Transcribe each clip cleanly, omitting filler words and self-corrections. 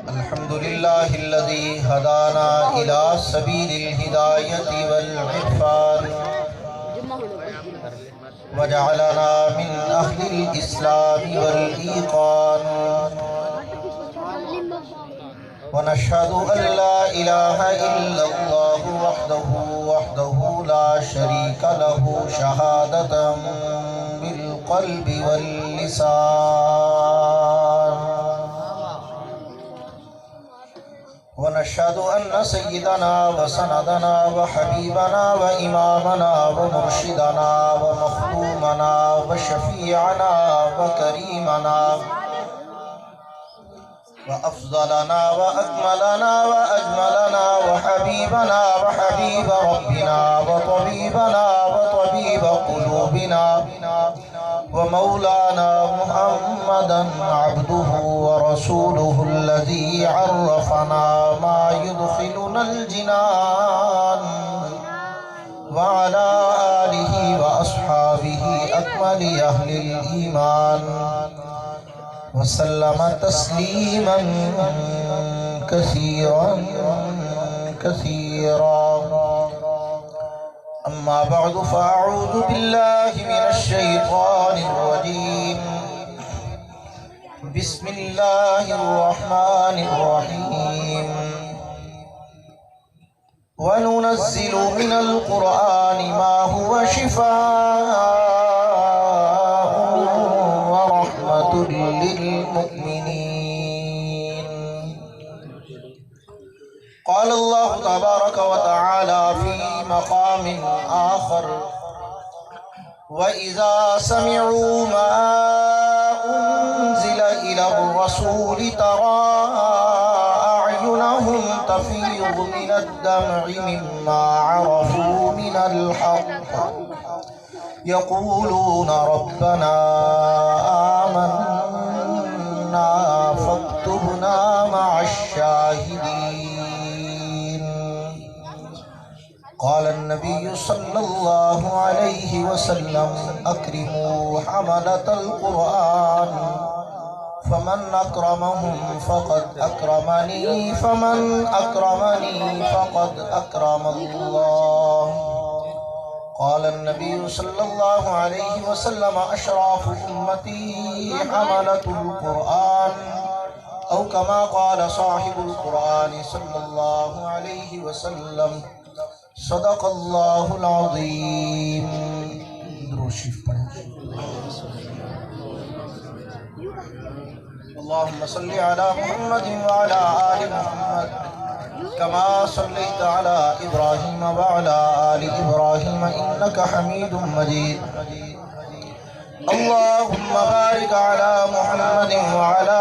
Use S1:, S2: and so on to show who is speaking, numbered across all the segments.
S1: الحمد لله الذي هدانا إلى سبيل الهداية والعرفان وجعلنا من أهل الإسلام والإيقان ونشهد أن لا إله إلا الله وحده لا شريك له شهادة بالقلب واللسان ونشهد أن سيدنا وسندنا وحبيبنا وإمامنا ومرشدنا ومخدومنا وشفيعنا وكريمنا وأفضلنا وأكملنا وأجملنا وحبيبنا وحبيب ربنا وطبيبنا وطبيب قلوبنا ومولانا محمدا عبده ورسوله الذي عرفنا ما يدخلنا الجنان وعلى آله وأصحابه أكمل أهل الإيمان وسلم تسليما كثيرا أما بعد فأعوذ بالله من الشيطان الرجيم بسم الله الرحمن الرحيم وننزل من القرآن ما هو شفاء ورحمة للمؤمنين قال الله تبارك وتعالى في مقام آخر وإذا سمعوا ما أنزل إلى الرسول ترى أعينهم تفيض من الدمع مما عرفوا من الحق يقولون ربنا آمنا فاكتبنا مع الشاهدين قال النبي صلى الله عليه وسلم أكرموا حملة القرآن فمن أكرمهم فقد أكرمني فمن أكرمني فقد أكرم الله قال النبي صلى الله عليه وسلم أشراف أمتي حملة القرآن أو كما قال صاحب القرآن صلى الله عليه وسلم صدق الله العظيم اللهم صل على محمد وعلى آل محمد كما صليت على إبراهيم وعلى آل إبراهيم إنك حميد مجيد اللهم بارك على محمد وعلى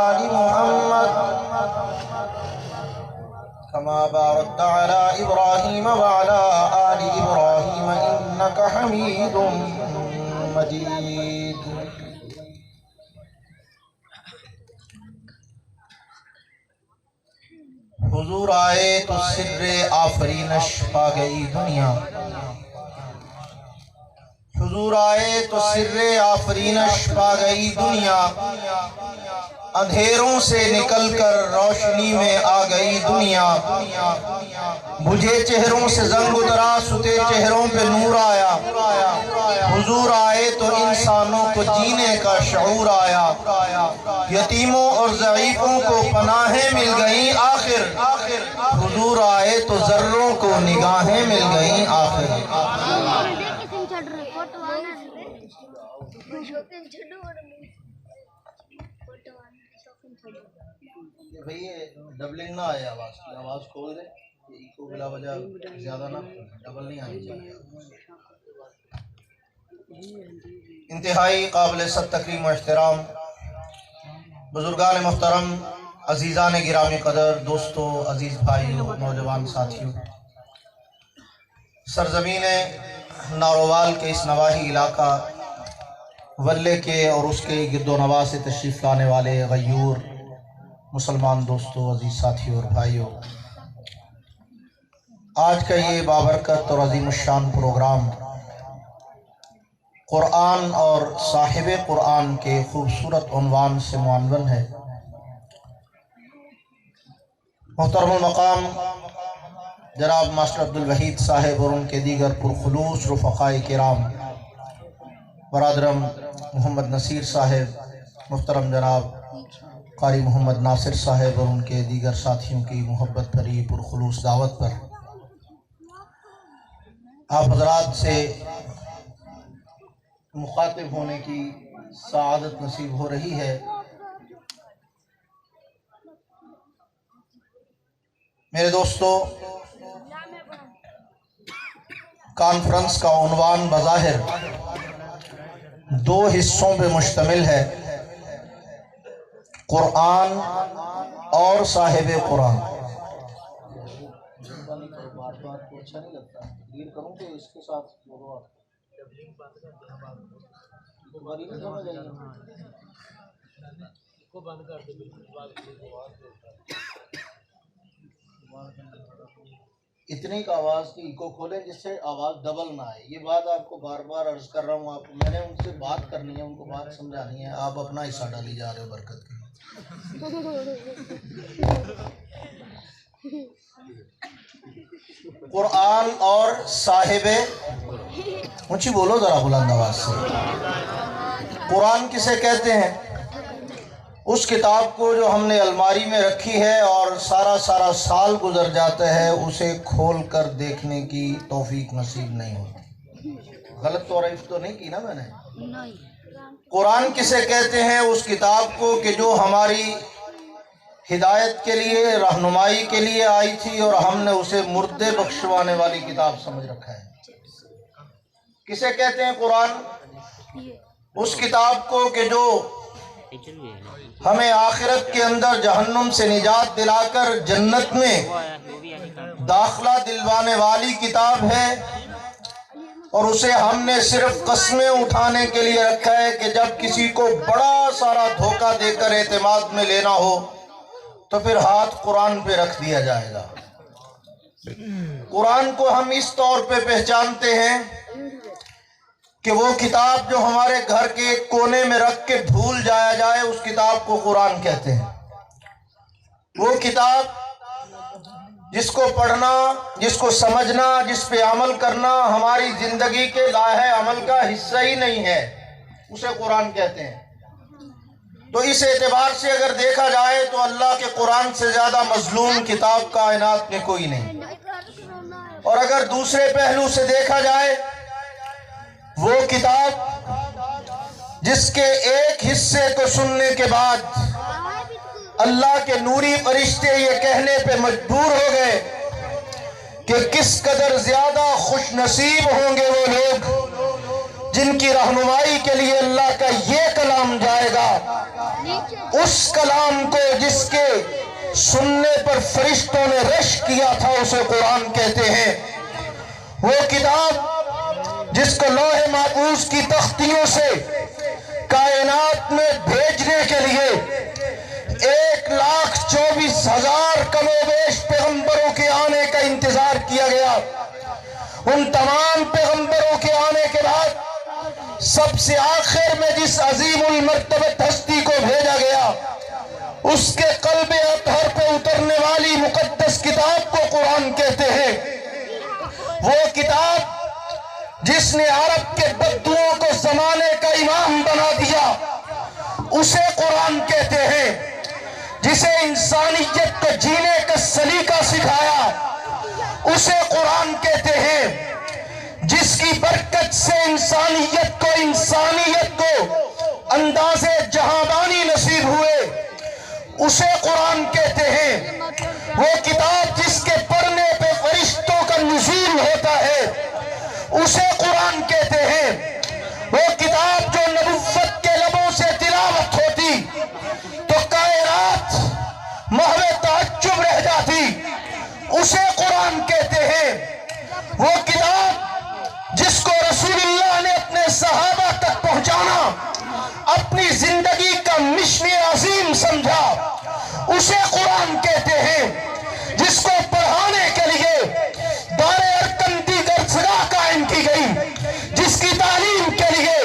S1: آل محمد كما باركت على إبراهيم وعلى آل إبراهيم إنك حميد مجيد حضور آئے تو سر آفرینش پا گئی دنیا حضور آئے تو سر آفرینش پا گئی دنیا اندھیروں سے نکل کر روشنی میں آ گئی دنیا بجھے چہروں سے زنگ اترا ستے چہروں پہ نور آیا حضور آئے تو انسانوں کو جینے کا شعور آیا یتیموں اور ضعیفوں کو پناہیں مل گئیں آخر حضور آئے تو ذروں کو نگاہیں مل گئیں آخر بھئی ڈبلنگ نہ آئے آواز کی آواز کھول دے ایکو بلا وجہ زیادہ نہ ڈبل نہیں آنی چاہیے انتہائی قابل صد تکریم و احترام بزرگان محترم عزیزان گرامی قدر دوستو عزیز بھائیو نوجوان ساتھیو سرزمین ناروال کے اس نواحی علاقہ ولے کے اور اس کے گرد و نواح سے تشریف لانے والے غیور مسلمان دوستو عزیز ساتھیو اور بھائیو آج کا یہ بابرکت اور عظیم الشان پروگرام قرآن اور صاحب قرآن کے خوبصورت عنوان سے معنون ہے۔ محترم المقام جناب ماسٹر عبدالوحید صاحب اور ان کے دیگر پرخلوص رفقائے کرام، برادرم محمد نصیر صاحب، محترم جناب قاری محمد ناصر صاحب اور ان کے دیگر ساتھیوں کی محبت بھری پرخلوص دعوت پر آپ حضرات سے مخاطب ہونے کی سعادت نصیب ہو رہی ہے۔ میرے دوستو، کانفرنس کا عنوان بظاہر دو حصوں پہ مشتمل ہے، قرآن اور صاحب قرآن۔ اتنی کا آواز کی ایکو کھولیں جس سے آواز ڈبل نہ آئے۔ یہ بات آپ کو بار بار عرض کر رہا ہوں، آپ کو میں نے ان سے بات کرنی ہے، ان کو بات سمجھانی ہے، آپ اپنا حصہ ڈالی جا رہے ہو برکت کے۔ قرآن اور صاحب، اونچی بولو ذرا بلند آواز سے۔ قرآن کسے کہتے ہیں؟ اس کتاب کو جو ہم نے الماری میں رکھی ہے اور سارا سال گزر جاتا ہے، اسے کھول کر دیکھنے کی توفیق نصیب نہیں ہوتی۔ غلط تعریف تو نہیں کی نا میں نے؟ قرآن کسے کہتے ہیں؟ اس کتاب کو کہ جو ہماری ہدایت کے لیے، رہنمائی کے لیے آئی تھی اور ہم نے اسے مردے بخشوانے والی کتاب سمجھ رکھا ہے۔ کسے کہتے ہیں قرآن؟ اس کتاب کو کہ جو ہمیں آخرت کے اندر جہنم سے نجات دلا کر جنت میں داخلہ دلوانے والی کتاب ہے، اور اسے ہم نے صرف قسمیں اٹھانے کے لیے رکھا ہے کہ جب کسی کو بڑا سارا دھوکہ دے کر اعتماد میں لینا ہو تو پھر ہاتھ قرآن پہ رکھ دیا جائے گا۔ قرآن کو ہم اس طور پہ پہچانتے ہیں کہ وہ کتاب جو ہمارے گھر کے ایک کونے میں رکھ کے بھول جایا جائے، اس کتاب کو قرآن کہتے ہیں۔ وہ کتاب جس کو پڑھنا، جس کو سمجھنا، جس پہ عمل کرنا ہماری زندگی کے لائحہ عمل کا حصہ ہی نہیں ہے، اسے قرآن کہتے ہیں۔ تو اس اعتبار سے اگر دیکھا جائے تو اللہ کے قرآن سے زیادہ مظلوم کتاب کائنات میں کوئی نہیں۔ اور اگر دوسرے پہلو سے دیکھا جائے، وہ کتاب جس کے ایک حصے کو سننے کے بعد اللہ کے نوری فرشتے یہ کہنے پہ مجبور ہو گئے کہ کس قدر زیادہ خوش نصیب ہوں گے وہ لوگ جن کی رہنمائی کے لیے اللہ کا یہ کلام جائے گا، اس کلام کو جس کے سننے پر فرشتوں نے رشک کیا تھا، اسے قرآن کہتے ہیں۔ وہ کتاب جس کو لوح محفوظ کی تختیوں سے کائنات میں بھیجنے کے لیے 1,24,000 کم و بیش پیغمبروں کے آنے کا انتظار کیا گیا۔ ان تمام پیغمبروں کے آنے کے بعد سب سے آخر میں جس عظیم المرتبت ہستی کو بھیجا گیا، اس کے قلب اطہر پہ اترنے والی مقدس کتاب کو قرآن کہتے ہیں۔ وہ کتاب جس نے عرب کے بدوؤں کو زمانے کا امام بنا دیا، اسے قرآن کہتے ہیں۔ جسے انسانیت کو جینے کا سلیقہ سکھایا، اسے قرآن کہتے ہیں۔ جس کی برکت سے انسانیت کو انداز جہاندانی نصیب ہوئے، اسے قرآن کہتے ہیں۔ وہ کتاب جس کے پڑھنے پہ فرشتوں کا نزول ہوتا ہے، اسے قرآن کہتے ہیں۔ وہ کتاب جو نبوت کے لبوں سے تلاوت ہوتی تو کائنات محو تعجب رہ جاتی، اسے قرآن کہتے ہیں۔ وہ کتاب جس کو رسول اللہ نے اپنے صحابہ تک پہنچانا اپنی زندگی کا مشن عظیم سمجھا، اسے قرآن کہتے ہیں۔ جس کو پڑھانے کے لیے دار ارکن دیگر جگہ قائم کی گئی، جس کی تعلیم کے لیے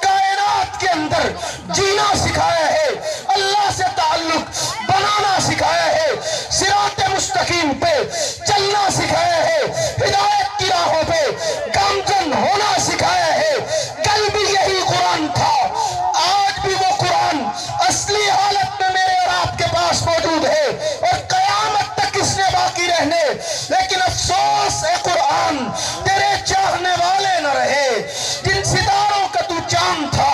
S1: کائنات کے اندر جینا سکھایا ہے، اللہ سے تعلق بنانا سکھایا ہے، صراط مستقیم پہ چلنا سکھایا ہے، ہدایت کی راہوں پہ گامزن ہونا سکھایا ہے۔ کل بھی یہی قرآن تھا، آج بھی وہ قرآن اصلی حالت میں میرے اور آپ کے پاس موجود ہے اور قیامت تک اس نے باقی رہنے۔ لیکن افسوس اے قرآن، تیرے چاہنے والے نہ رہے، جن ستاروں کا تو چاند تھا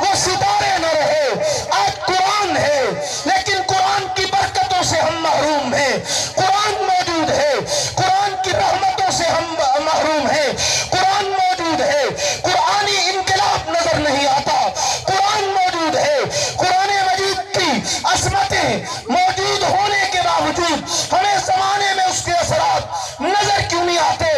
S1: وہ ستارے نہ رہے۔ آج قرآن ہے لیکن قرآن کی برکتوں سے ہم محروم ہیں۔ قرآن موجود ہے، قرآن کی رحمتوں سے ہم محروم ہیں۔ قرآن موجود ہے، قرآنی انقلاب نظر نہیں آتا۔ قرآن موجود ہے، قرآن مجید کی عظمتیں موجود ہونے کے باوجود ہمیں زمانے میں اس کے اثرات نظر کیوں نہیں آتے؟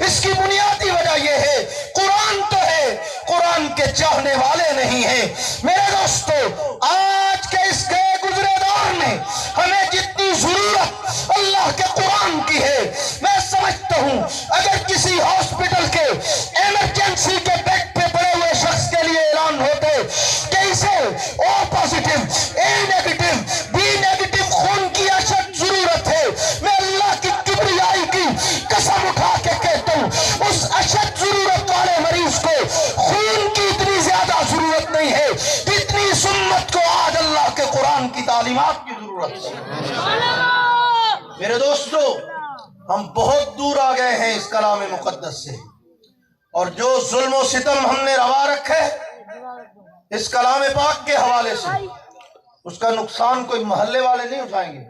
S1: اس کی بنیادی وجہ یہ ہے قرآن تو ہے، قرآن کے چاہنے والے نہیں ہیں۔ میرے دوستو، آج کے اس گئے گزرے دور میں ہمیں جتنی ضرورت اللہ کے قرآن کی ہے، میں سمجھتا ہوں اگر کسی ہاسپٹل کے ایمرجنسی کے بیڈ پہ پڑے ہوئے شخص کے لیے اعلان ہوتے کہ اسے O positive, A negative, B negative خون کی اشد ضرورت ہے، میں اللہ کی کبریائی کی قسم اٹھا کے کہتا ہوں اس اشد ضرورت والے مریض کو خون کی اتنی زیادہ ضرورت نہیں ہے جتنی اس امت کو آج اللہ کے قرآن کی تعلیمات کی ضرورت ہے۔ میرے دوستو، ہم بہت دور آ گئے ہیں اس کلام مقدس سے، اور جو ظلم و ستم ہم نے روا رکھے اس کلام پاک کے حوالے سے، اس کا نقصان کوئی محلے والے نہیں اٹھائیں گے،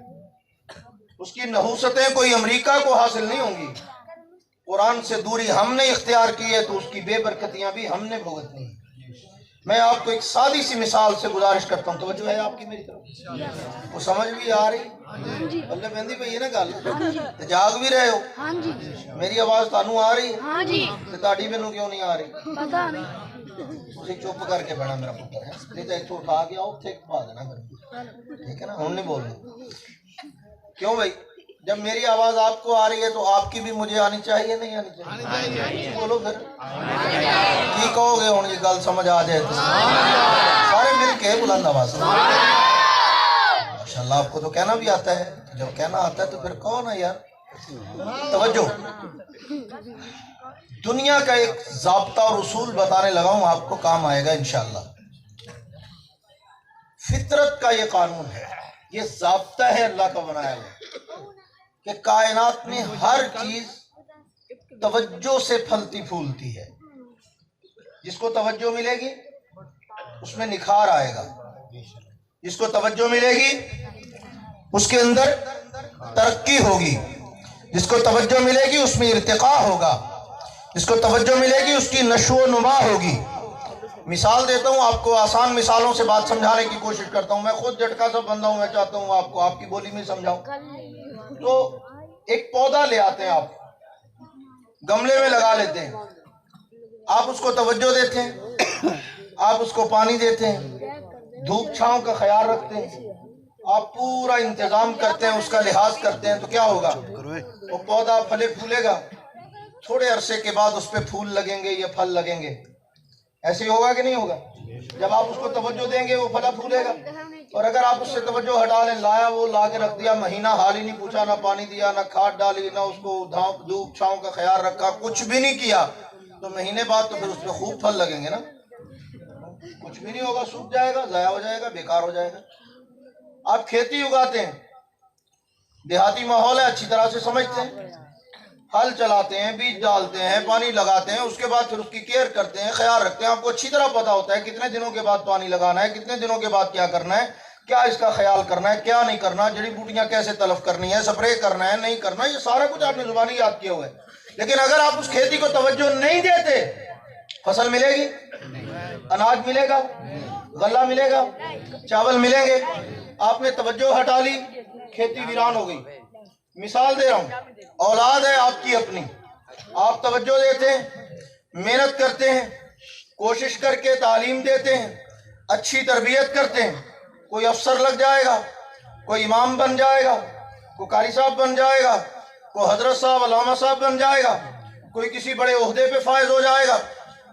S1: اس کی نحوستیں کوئی امریکہ کو حاصل نہیں ہوں گی۔ قرآن سے دوری ہم نے اختیار کی ہے تو اس کی بے برکتیاں بھی ہم نے بھگتنی ہیں۔ میں آپ کو ایک سادی سی مثال سے گزارش کرتا ہوں، توجہ ہے آپ کی میری طرف؟ وہ سمجھ بھی آ رہی؟ بلے بندی پہ یہ نا گل جاگ بھی رہے ہو؟ میری آواز تانوں آ رہی ہے؟ تاڑی مینوں کیوں نہیں آ رہی؟ پتہ نہیں۔ تسی چپ کر کے بہنا میرا پتر ہے، نہیں تو ایک تو اٹھا کے آؤ تھے پا دینا میرے، ٹھیک ہے نا؟ ہم نہیں بول رہے کیوں بھائی؟ جب میری آواز آپ کو آ رہی ہے تو آپ کی بھی مجھے آنی چاہیے نہیں آنی چاہیے؟ بولو پھر کی کہو گے ہوں؟ یہ گل سمجھ آ جائے تو سارے مل کے بلند آواز ماشاءاللہ۔ آپ کو تو کہنا بھی آتا ہے، جب کہنا آتا ہے تو پھر کہو نا یار۔ توجہ، دنیا کا ایک ضابطہ اور اصول بتانے لگا ہوں، آپ کو کام آئے گا انشاءاللہ۔ فطرت کا یہ قانون ہے، یہ ضابطہ ہے اللہ کا بنایا ہوا کہ کائنات میں ہر چیز توجہ سے پھلتی پھولتی ہے۔ جس کو توجہ ملے گی اس میں نکھار آئے گا، جس کو توجہ ملے گی اس کے اندر ترقی ہوگی، جس کو توجہ ملے گی اس میں ارتقاء ہوگا، جس کو توجہ ملے گی اس کی نشو و نما ہوگی۔ مثال دیتا ہوں آپ کو، آسان مثالوں سے بات سمجھانے کی کوشش کرتا ہوں۔ میں خود جھٹکا سا بندہ ہوں، میں چاہتا ہوں آپ کو آپ کی بولی میں سمجھاؤں۔ تو ایک پودا لے آتے ہیں، آپ گملے میں لگا لیتے ہیں، آپ اس کو توجہ دیتے ہیں، آپ اس کو پانی دیتے ہیں، دھوپ چھاؤں کا خیال رکھتے ہیں، آپ پورا انتظام کرتے ہیں، اس کا لحاظ کرتے ہیں، تو کیا ہوگا؟ وہ پودا پھلے پھولے گا، تھوڑے عرصے کے بعد اس پہ پھول لگیں گے یا پھل لگیں گے۔ ایسے ہی ہوگا کہ نہیں ہوگا؟ جب آپ اس کو توجہ دیں گے وہ پھلا پھولے گا، اور اگر آپ اس سے توجہ ہٹا لیں، لایا وہ لا کے رکھ دیا، مہینہ حال ہی نہیں پوچھا، نہ پانی دیا، نہ کھاد ڈالی، نہ اس کو دھوپ چھاؤں کا خیال رکھا، کچھ بھی نہیں کیا، تو مہینے بعد تو پھر اس پہ خوب پھل لگیں گے نا؟ کچھ بھی نہیں ہوگا، سوکھ جائے گا، ضائع ہو جائے گا، بیکار ہو جائے گا۔ آپ کھیتی اگاتے ہیں، دیہاتی ماحول ہے، اچھی طرح سے سمجھتے ہیں، ہل چلاتے ہیں، بیج ڈالتے ہیں، پانی لگاتے ہیں، اس کے بعد پھر اس کی کیئر کرتے ہیں، خیال رکھتے ہیں۔ آپ کو اچھی طرح پتا ہوتا ہے کتنے دنوں کے بعد پانی لگانا ہے، کتنے دنوں کے بعد کیا کرنا ہے، کیا اس کا خیال کرنا ہے، کیا نہیں کرنا، جڑی بوٹیاں کیسے تلف کرنی ہے، سپرے کرنا ہے نہیں کرنا، یہ سارا کچھ آپ نے زبانی یاد کیا ہوا ہے۔ لیکن اگر آپ اس کھیتی کو توجہ نہیں دیتے، فصل ملے گی؟ اناج ملے گا؟ غلہ ملے گا؟ چاول ملیں گے؟ آپ نے توجہ ہٹا لی، کھیتی ویران ہو گئی۔ مثال دے رہا ہوں، اولاد ہے آپ کی اپنی، آپ توجہ دیتے ہیں، محنت کرتے ہیں، کوشش کر کے تعلیم دیتے ہیں، اچھی تربیت کرتے ہیں، کوئی افسر لگ جائے گا، کوئی امام بن جائے گا، کوئی قاری صاحب بن جائے گا، کوئی حضرت صاحب علامہ صاحب بن جائے گا، کوئی کسی بڑے عہدے پہ فائز ہو جائے گا،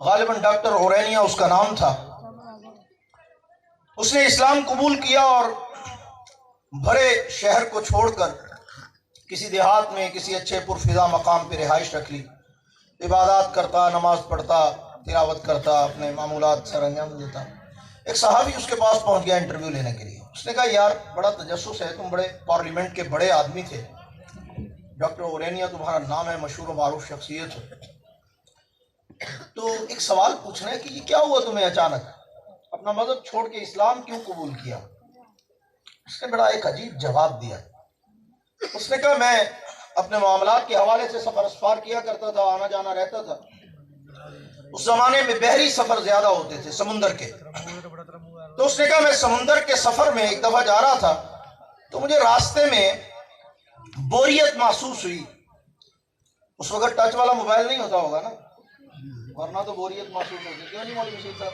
S1: غالباً ڈاکٹر اورینیا اس کا نام تھا. اس نے اسلام قبول کیا اور بڑے شہر کو چھوڑ کر کسی دیہات میں کسی اچھے پرفضا مقام پہ رہائش رکھ لی. عبادات کرتا، نماز پڑھتا، تلاوت کرتا، اپنے معمولات سر انجام دیتا. ایک صحابی اس کے پاس پہنچ گیا انٹرویو لینے کے لیے. اس نے کہا یار بڑا تجسس ہے، تم بڑے پارلیمنٹ کے بڑے آدمی تھے، ڈاکٹر اورینیا تمہارا نام ہے، مشہور و معروف شخصیت ہو، تو ایک سوال پوچھنا ہے کہ یہ کیا ہوا تمہیں اچانک اپنا مذہب چھوڑ کے اسلام کیوں قبول کیا؟ اس نے بڑا ایک عجیب جواب دیا. اس نے کہا میں اپنے معاملات کے حوالے سے سفر اسفار کیا کرتا تھا، آنا جانا رہتا تھا. اس زمانے میں بحری سفر زیادہ ہوتے تھے، سمندر کے. تو اس نے کہا میں سمندر کے سفر میں ایک دفعہ جا رہا تھا تو مجھے راستے میں بوریت محسوس ہوئی. اس وقت ٹچ والا موبائل نہیں ہوتا ہوگا نا، ورنہ تو بوریت محسوس ہوتی. کیوں نہیں مولوی شیخ صاحب؟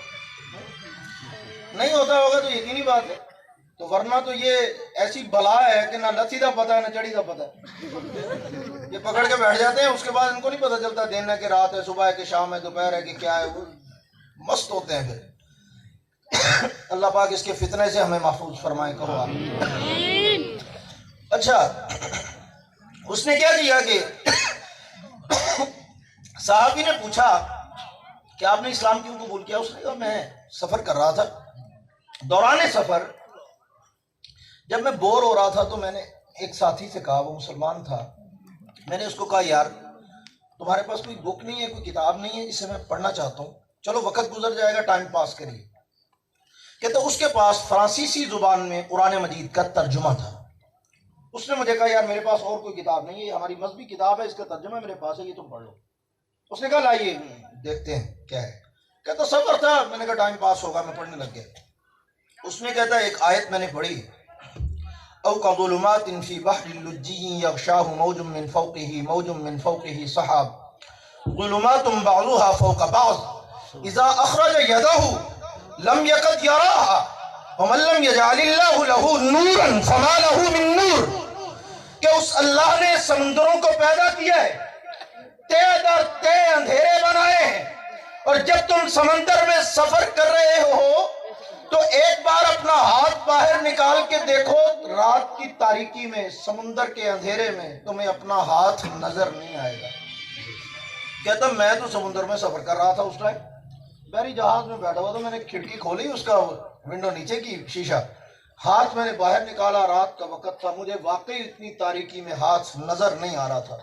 S1: نہیں ہوتا ہوگا تو یقینی بات ہے. تو ورنہ تو یہ ایسی بلا ہے کہ نہ لتھی دا پتہ ہے نہ چڑھی دا پتہ ہے. یہ پکڑ کے بیٹھ جاتے ہیں، اس کے بعد ان کو نہیں پتہ چلتا دن ہے کہ رات ہے، صبح ہے کہ شام ہے، دوپہر ہے کہ کیا ہے. وہ مست ہوتے ہیں پھر. اللہ پاک اس کے فتنے سے ہمیں محفوظ فرمائے. کرو آمین. اچھا، اس نے کیا کیا کہ صحابی نے پوچھا کہ آپ نے اسلام کیوں قبول کیا؟ اس نے کہا میں سفر کر رہا تھا، دوران سفر جب میں بور ہو رہا تھا تو میں نے ایک ساتھی سے کہا، وہ مسلمان تھا، میں نے اس کو کہا یار تمہارے پاس کوئی بک نہیں ہے، کوئی کتاب نہیں ہے جسے میں پڑھنا چاہتا ہوں، چلو وقت گزر جائے گا، ٹائم پاس کریے. کہتے اس کے پاس فرانسیسی زبان میں قرآن مجید کا ترجمہ تھا. اس نے مجھے کہا یار میرے پاس اور کوئی کتاب نہیں ہے، یہ ہماری مذہبی کتاب ہے، اس کا ترجمہ میرے پاس ہے، یہ تم پڑھ لو. اس نے کہا لائیے دیکھتے ہیں کیا ہے. کہتا سفر تھا، میں نے کہا ٹائم پاس ہوگا، میں پڑھنے لگ گیا. اس نے کہتا ایک آیت میں نے پڑھی، او کظلمات فی بحر لجی یغشاہ موج من فوقہ موج من فوقہ سحاب ظلمات بعضها فوق بعض اذا اخرج یدہ لم یکد یراہا ومن لم یجعل اللہ لہ نورا فما لہ من نور. کہ اس اللہ نے سمندروں کو پیدا کیا ہے، تے در تے اندھیرے بنائے ہیں، اور جب تم سمندر میں سفر کر رہے ہو تو ایک بار اپنا ہاتھ باہر نکال کے دیکھو، رات کی تاریکی میں سمندر کے اندھیرے میں تمہیں اپنا ہاتھ نظر نہیں آئے گا. کہتا میں تو سمندر میں سفر کر رہا تھا، اس ٹائم بحری جہاز میں بیٹھا ہوا تو میں نے کھڑکی کھولی، اس کا ونڈو نیچے کی شیشہ، ہاتھ میں نے باہر نکالا، رات کا وقت تھا، مجھے واقعی اتنی تاریکی میں ہاتھ نظر نہیں آ رہا تھا.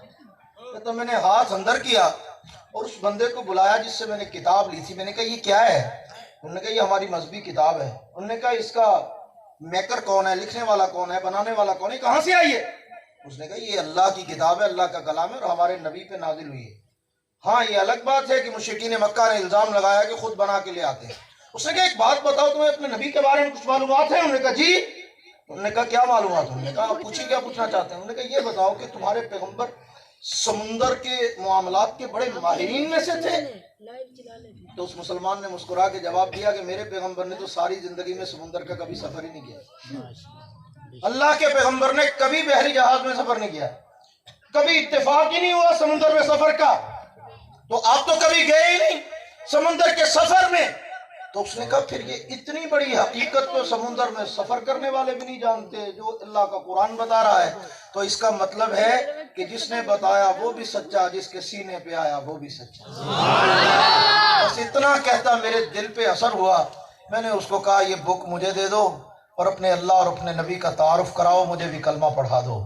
S1: کہتا میں نے ہاتھ اندر کیا اور اس بندے کو بلایا جس سے میں نے کتاب لی تھی. میں نے کہا یہ کیا ہے؟ انہوں نے کہا یہ ہماری مذہبی کتاب ہے. انہوں نے کہا اس کا میکر کون ہے، لکھنے والا کون ہے، بنانے والا کون ہے، کہاں سے آئی ہے؟ اس نے کہا یہ اللہ کی کتاب ہے، اللہ کا کلام ہے اور ہمارے نبی پہ نازل ہوئی ہے. ہاں یہ الگ بات ہے کہ مشرکین مکہ نے الزام لگایا کہ خود بنا کے لے آتے ہیں. اس نے کہا ایک بات بتاؤ، تمہیں اپنے نبی کے بارے میں کچھ معلومات ہے؟ انہوں نے کہا جی. انہوں نے کہا کیا معلومات؟ انہوں نے کہا آپ پوچھیں کیا پوچھنا چاہتے ہیں؟ انہوں نے کہا یہ بتاؤ کہ تمہارے پیغمبر سمندر کے معاملات کے بڑے ماہرین میں سے تھے. تو اس مسلمان نے مسکرا کے جواب دیا کہ میرے پیغمبر نے تو ساری زندگی میں سمندر کا کبھی سفر ہی نہیں کیا. اللہ کے پیغمبر نے کبھی بحری جہاز میں سفر نہیں کیا، کبھی اتفاق ہی نہیں ہوا سمندر میں سفر کا. تو آپ تو کبھی گئے ہی نہیں سمندر کے سفر میں. تو اس نے کہا پھر یہ اتنی بڑی حقیقت تو سمندر میں سفر کرنے والے بھی نہیں جانتے جو اللہ کا قرآن بتا رہا ہے. تو اس کا مطلب ہے کہ جس نے بتایا وہ بھی سچا، جس کے سینے پہ آیا وہ بھی سچا. بس اتنا کہتا میرے دل پہ اثر ہوا. میں نے اس کو کہا یہ بک مجھے دے دو اور اپنے اللہ اور اپنے نبی کا تعارف کراؤ، مجھے بھی کلمہ پڑھا دو.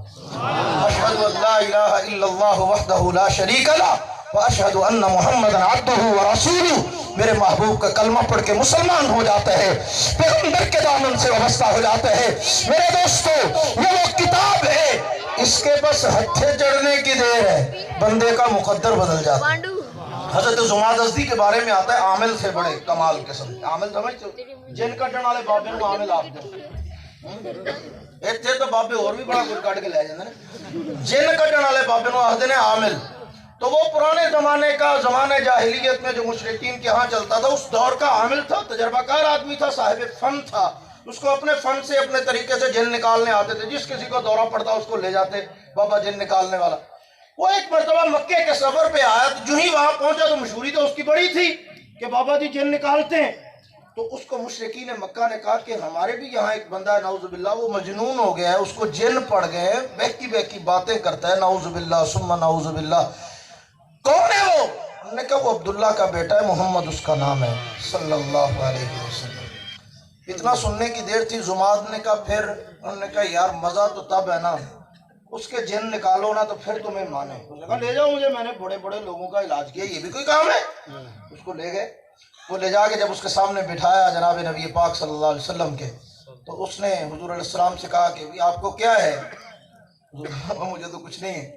S1: اشہد ان لا الہ الا اللہ وحدہ لا شریک لہ واشہد ان محمدا عبدہ ورسولہ. میرے محبوب کا کلمہ پڑھ کے مسلمان ہو جاتے ہیں، پیغمبر کے دامن سے وابستہ ہو جاتے ہیں. میرے دوستو یہ وہ کتاب ہے، اس کے بس ہتھے چڑھنے کی دیر ہے، بندے کا مقدر بدل جاتا ہے. حضرت زماد ازدی کے بارے میں آتا ہے عامل سے بڑے کمال قسم. عامل سمجھتے ہو؟ جن کٹن والے بابے نو عامل آپ دے. ایک تھے تو بابے اور بھی بڑا کچھ کٹ کے لے جاندے نے. جن کٹن والے بابے نو آخدے نے عامل. تو وہ پرانے زمانے کا، زمانہ جاہلیت میں جو مشرکین کے ہاں چلتا تھا، اس دور کا عامل تھا، تجربہ کار آدمی تھا، صاحب فن تھا. اس کو اپنے فن سے اپنے طریقے سے جن نکالنے آتے تھے. جس کسی کو دورہ پڑتا اس کو لے جاتے بابا جن نکالنے والا. وہ ایک مرتبہ مکے کے سفر پہ آیا تو جو ہی وہاں پہنچا تو مشہوری تو اس کی بڑی تھی. کہ بابا جی جن نکالتے ہیں، تو اس کو مشرکین مکہ نے کہا کہ ہمارے بھی یہاں ایک بندہ ہے نعوذ باللہ، وہ مجنون ہو گیا ہے، اس کو جن پڑ گئے ہیں، بہکی بہکی باتیں کرتا ہے، نعوذ باللہ ثم نعوذ باللہ۔ کون ہے وہ؟ ہم نے کہا وہ عبداللہ کا بیٹا ہے، محمد اس کا نام ہے صلی اللہ علیہ وسلم۔ اتنا سننے کی دیر تھی، زماد نے کہا پھر، انہوں نے کہا یار مزہ تو تب ہے نا اس کے جن نکالو نا تو پھر تمہیں مانے۔ اس نے کہا لے جاؤ مجھے، میں نے بڑے بڑے لوگوں کا علاج کیا، یہ بھی کوئی کام ہے؟ اس کو لے گئے، وہ لے جا کے جب اس کے سامنے بٹھایا جناب نبی پاک صلی اللہ علیہ وسلم کے، تو اس نے حضور علیہ السلام سے کہا کہ آپ کو کیا ہے؟ مجھے تو کچھ نہیں ہے۔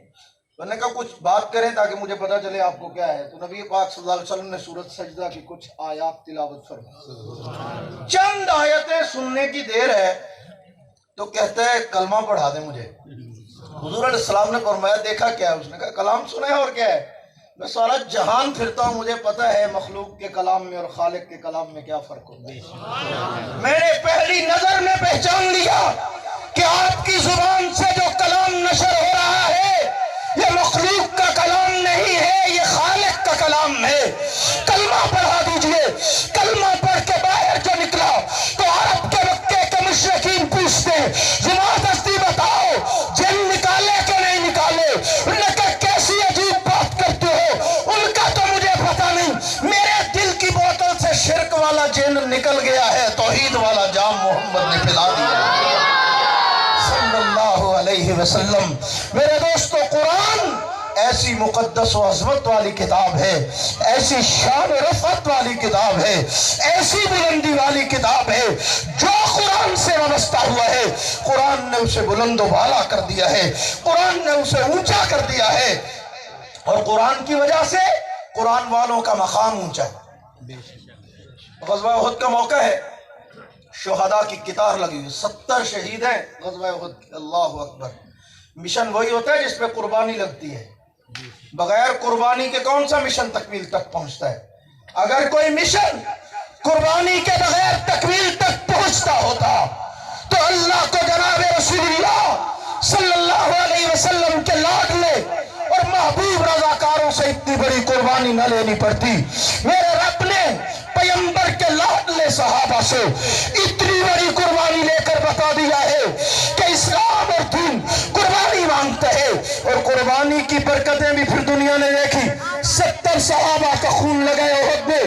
S1: تو نے کہا کچھ بات کریں تاکہ مجھے پتا چلے آپ کو کیا ہے۔ تو نبی پاک صلی اللہ علیہ وسلم نے سورۃ سجدہ کی کچھ آیات تلاوت فرمائی، چند آیتیں سننے کی دیر ہے تو کہتا ہے کلمہ پڑھا دیں مجھے۔ حضور علیہ السلام نے فرمایا دیکھا کیا ہے؟ اس نے کہا کلام سنا ہے اور کیا ہے؟ میں سارا جہان پھرتا ہوں، مجھے پتا ہے مخلوق کے کلام میں اور خالق کے کلام میں کیا فرق ہوتا ہے۔ میں نے پہلی نظر میں پہچان لیا کہ آپ کی زبان سے جو کلام نشر ہو رہا ہے یہ مخلوق کا کلام نہیں ہے، یہ خالق کا کلام ہے۔ کلمہ پڑھا دیجئے۔ کلمہ پڑھ کے باہر جو نکلا تو عرب کے مکے کے مشرکین پوچھتے ہیں جماعت ہستی بتاؤ جن نکالے کہ نہیں نکالے؟ انہوں نے کہا کیسی عجیب بات کرتے ہو، ان کا تو مجھے پتا نہیں، میرے دل کی بوتل سے شرک والا جن نکل گیا ہے، توحید والا جام محمد نے پلا دیا صلی اللہ علیہ وسلم۔ میرے دوستو قرآن ایسی مقدس و عظمت والی کتاب ہے، ایسی شان و رفعت والی کتاب ہے، ایسی بلندی والی کتاب ہے، جو قرآن سے وابستہ ہوا ہے قرآن نے اسے بلند و بالا کر دیا ہے، قرآن نے اسے اونچا کر دیا ہے، اور قرآن کی وجہ سے قرآن والوں کا مقام اونچا ہے۔ غزوہ احد کا موقع ہے، شہداء کی کتار لگی ہوئی، 70 شہید ہیں غزوہ احد۔ اللہ اکبر۔ مشن وہی ہوتا ہے جس پہ قربانی لگتی ہے، بغیر قربانی کے کون سا مشن تکمیل تک پہنچتا ہے؟ اگر کوئی مشن قربانی کے بغیر تکمیل تک پہنچتا ہوتا تو اللہ کو جناب رسول اللہ صلی اللہ علیہ وسلم کے لاڈلے اور محبوب رضاکاروں سے اتنی بڑی قربانی نہ لینی پڑتی۔ میرے رب نے پیغمبر کے لاڈلے صحابہ سے اتنی بڑی قربانی لے کر بتا دیا ہے کہ اسلام اور دین قربانی مانگتا ہے، اور قربانی کی برکتیں بھی پھر دنیا نے دیکھی۔ 70 صحابہ کا خون لگایا احد میں،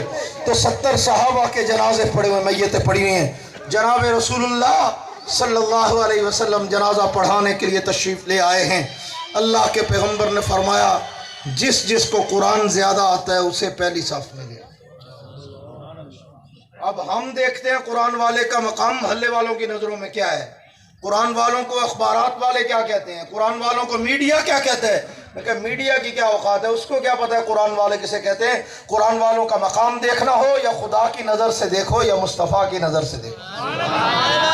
S1: تو 70 صحابہ کے جنازے پڑے ہوئے، میتیں پڑی ہوئی ہیں۔ جناب رسول اللہ صلی اللہ علیہ وسلم جنازہ پڑھانے کے لیے تشریف لے آئے ہیں۔ اللہ کے پیغمبر نے فرمایا جس جس کو قرآن زیادہ آتا ہے اسے پہلی صف میں لے۔ اب ہم دیکھتے ہیں قرآن والے کا مقام محلے والوں کی نظروں میں کیا ہے، قرآن والوں کو اخبارات والے کیا کہتے ہیں، قرآن والوں کو میڈیا کیا کہتے ہیں۔ میں کہا میڈیا کی کیا اوقات ہے، اس کو کیا پتہ ہے قرآن والے کسے کہتے ہیں۔ قرآن والوں کا مقام دیکھنا ہو یا خدا کی نظر سے دیکھو یا مصطفیٰ کی نظر سے دیکھو،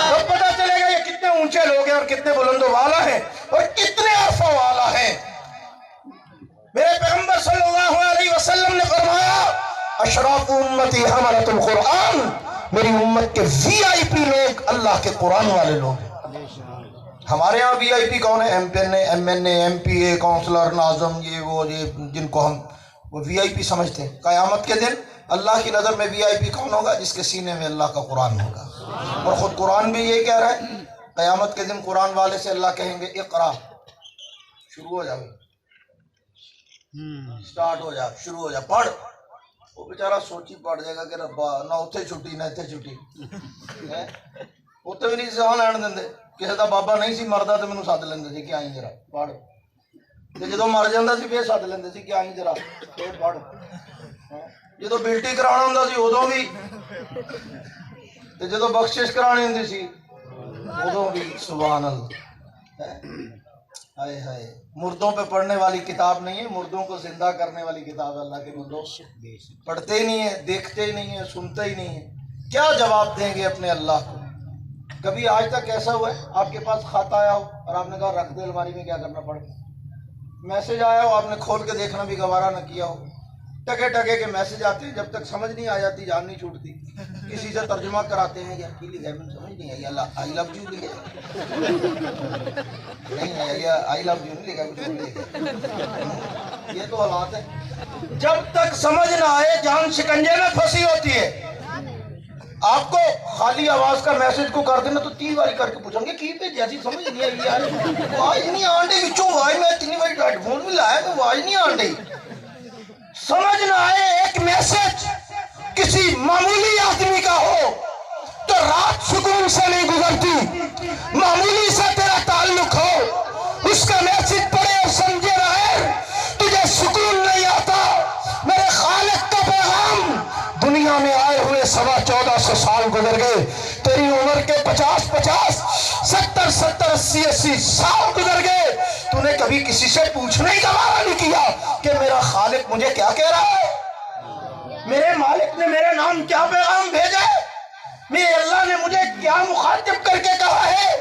S1: تب پتہ چلے گا یہ کتنے اونچے لوگ ہیں اور کتنے بلند و بالا ہیں اور کتنے عرفہ والا ہیں۔ میرے پیغمبر صلی اللہ علیہ وسلم نے فرمایا اشراف امتی حملۃ القرآن، میری امت کے وی آئی پی لوگ اللہ کے قرآن والے لوگ ہیں۔ ہمارے ہاں وی آئی پی کون ہے؟ M N A M P A councillor ناظم، یہ وہ جن کو ہم وہ وی آئی پی سمجھتے ہیں۔ قیامت کے دن اللہ کی نظر میں وی آئی پی کون ہوگا؟ جس کے سینے میں اللہ کا قرآن ہوگا، اور خود قرآن بھی یہی کہہ رہا ہے قیامت کے دن قرآن والے سے اللہ کہیں گے اقرا، شروع ہو جاؤ، سٹارٹ ہو جا، شروع ہو جا، پڑھ۔ وہ بیچارہ سوچی پڑھ جائے گا کہ ربا نہ اتھے چھٹی نہ اتھے چھٹی، اتھے بھی نہیں ساہ لین دیں، کسی کا بابا نہیں سی مردا تو مینوں سد لیندے سی کہ آئی ذرا پڑھ، تے جدوں مر جاندا سی پھر سد لیندے سی کہ آئی ذرا پھر پڑھ، جدوں بیلٹی کرانا ہوندا سی ادوں بھی، تے جدوں بخشش کرانی ہوندی سی ادوں بھی۔ سبحان اللہ۔ ہائے ہائے، مردوں پہ پڑھنے والی کتاب نہیں ہے، مردوں کو زندہ کرنے والی کتاب ہے اللہ کے بندوں۔ پڑھتے ہی نہیں ہیں، دیکھتے ہی نہیں ہیں، سنتے ہی نہیں ہیں، کیا جواب دیں گے اپنے اللہ کو؟ کبھی آج تک ایسا ہوا ہے آپ کے پاس خط آیا ہو اور آپ نے کہا رکھ دے الماری میں، کیا کرنا پڑے؟ میسج آیا ہو آپ نے کھول کے دیکھنا بھی گوارا نہ کیا ہو؟ ٹکے ٹکے کے میسج آتے ہیں، جب تک سمجھ نہیں آ جاتی جان نہیں چھوٹتی، کسی سے ترجمہ کراتے ہیں، یار کی لکھا ہے مجھے سمجھ نہیں آئی، اللہ آئی لو یو لکھا نہیں ہے، آئی لو یو نہیں لکھا، کچھ اور لکھا۔ یہ تو حالات ہے۔ جب تک سمجھ نہ آئے جان شکنجے میں پھنسی ہوتی ہے. آپ کو خالی آواز کا میسج کو کر دینا تو 3 باری کر کے پوچھیں گے کی پہ جیسی سمجھ نہیں آئی یار آواز نہیں آن ڈی بچوں آواز میں اتنی باری ہیڈ فون بھی لایا تو آواز نہیں آن ڈی. سمجھ نہ آئے ایک میسج کسی معمولی آدمی کا ہو تو رات سکون سے نہیں گزرتی. معمولی سے تیرا تعلق ہو اس کا میسج پڑھے اور سمجھے رہے تجھے سکون نہیں آتا. میرے خالق کا پیغام دنیا میں آئے ہوئے 1450 سال گزر گئے. تیری عمر کے 50 70 80 سال گزر گئے. تو نے کبھی کسی سے پوچھنے ہی گوارا نہیں کیا کہ میرا خالق مجھے کیا کہہ رہا ہے, میرے مالک نے میرے نام کیا پیغام بھیجا ہے, میرے اللہ نے مجھے کیا مخاطب کر کے کہا ہے,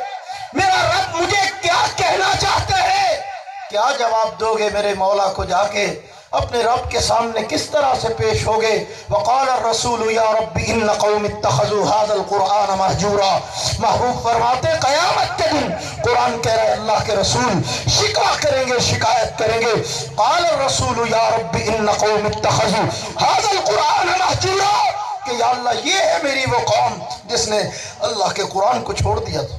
S1: میرا رب مجھے کیا کہنا چاہتے ہیں. کیا جواب دو گے میرے مولا کو جا کے, اپنے رب کے سامنے کس طرح سے پیش ہوگے. وقال الرسول یا رب ان قوم اتخذوا هذا القرآن مہجورا. محبوب فرماتے قیامت کے دن قرآن کہہ رہے اللہ کے رسول شکوہ کریں گے, شکایت کریں گے. قال الرسول یا رب ان قوم اتخذوا هذا القرآن مہجورا, کہ یا اللہ یہ ہے میری وہ قوم جس نے اللہ کے قرآن کو چھوڑ دیا تھا,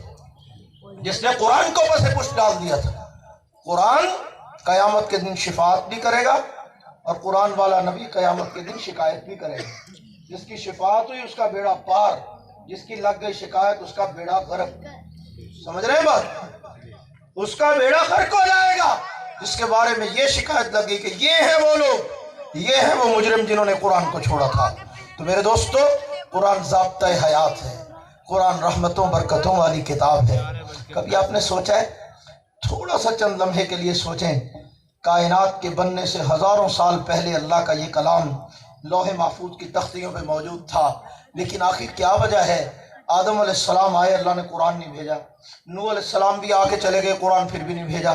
S1: جس نے قرآن کو بس پشت ڈال دیا تھا. قرآن قیامت کے دن شفاعت بھی کرے گا اور قرآن والا نبی قیامت کے دن شکایت بھی کرے گا. جس کی شفاعت ہوئی اس کا بیڑا پار, جس کی لگ گئی شکایت اس کا بیڑا غرق. سمجھ رہے ہیں بات, اس کا بیڑا غرق ہو جائے گا جس کے بارے میں یہ شکایت لگ گئی کہ یہ ہیں وہ لوگ, یہ ہیں وہ مجرم جنہوں نے قرآن کو چھوڑا تھا. تو میرے دوستو قرآن ضابطہ حیات ہے, قرآن رحمتوں برکتوں والی کتاب ہے. کبھی آپ نے سوچا ہے, تھوڑا سا چند لمحے کے لیے سوچیں, کائنات کے بننے سے ہزاروں سال پہلے اللہ کا یہ کلام لوح محفوظ کی تختیوں پہ موجود تھا, لیکن آخر کیا وجہ ہے آدم علیہ السلام آئے اللہ نے قرآن نہیں بھیجا, نوح علیہ السلام بھی آ کے چلے گئے قرآن پھر بھی نہیں بھیجا,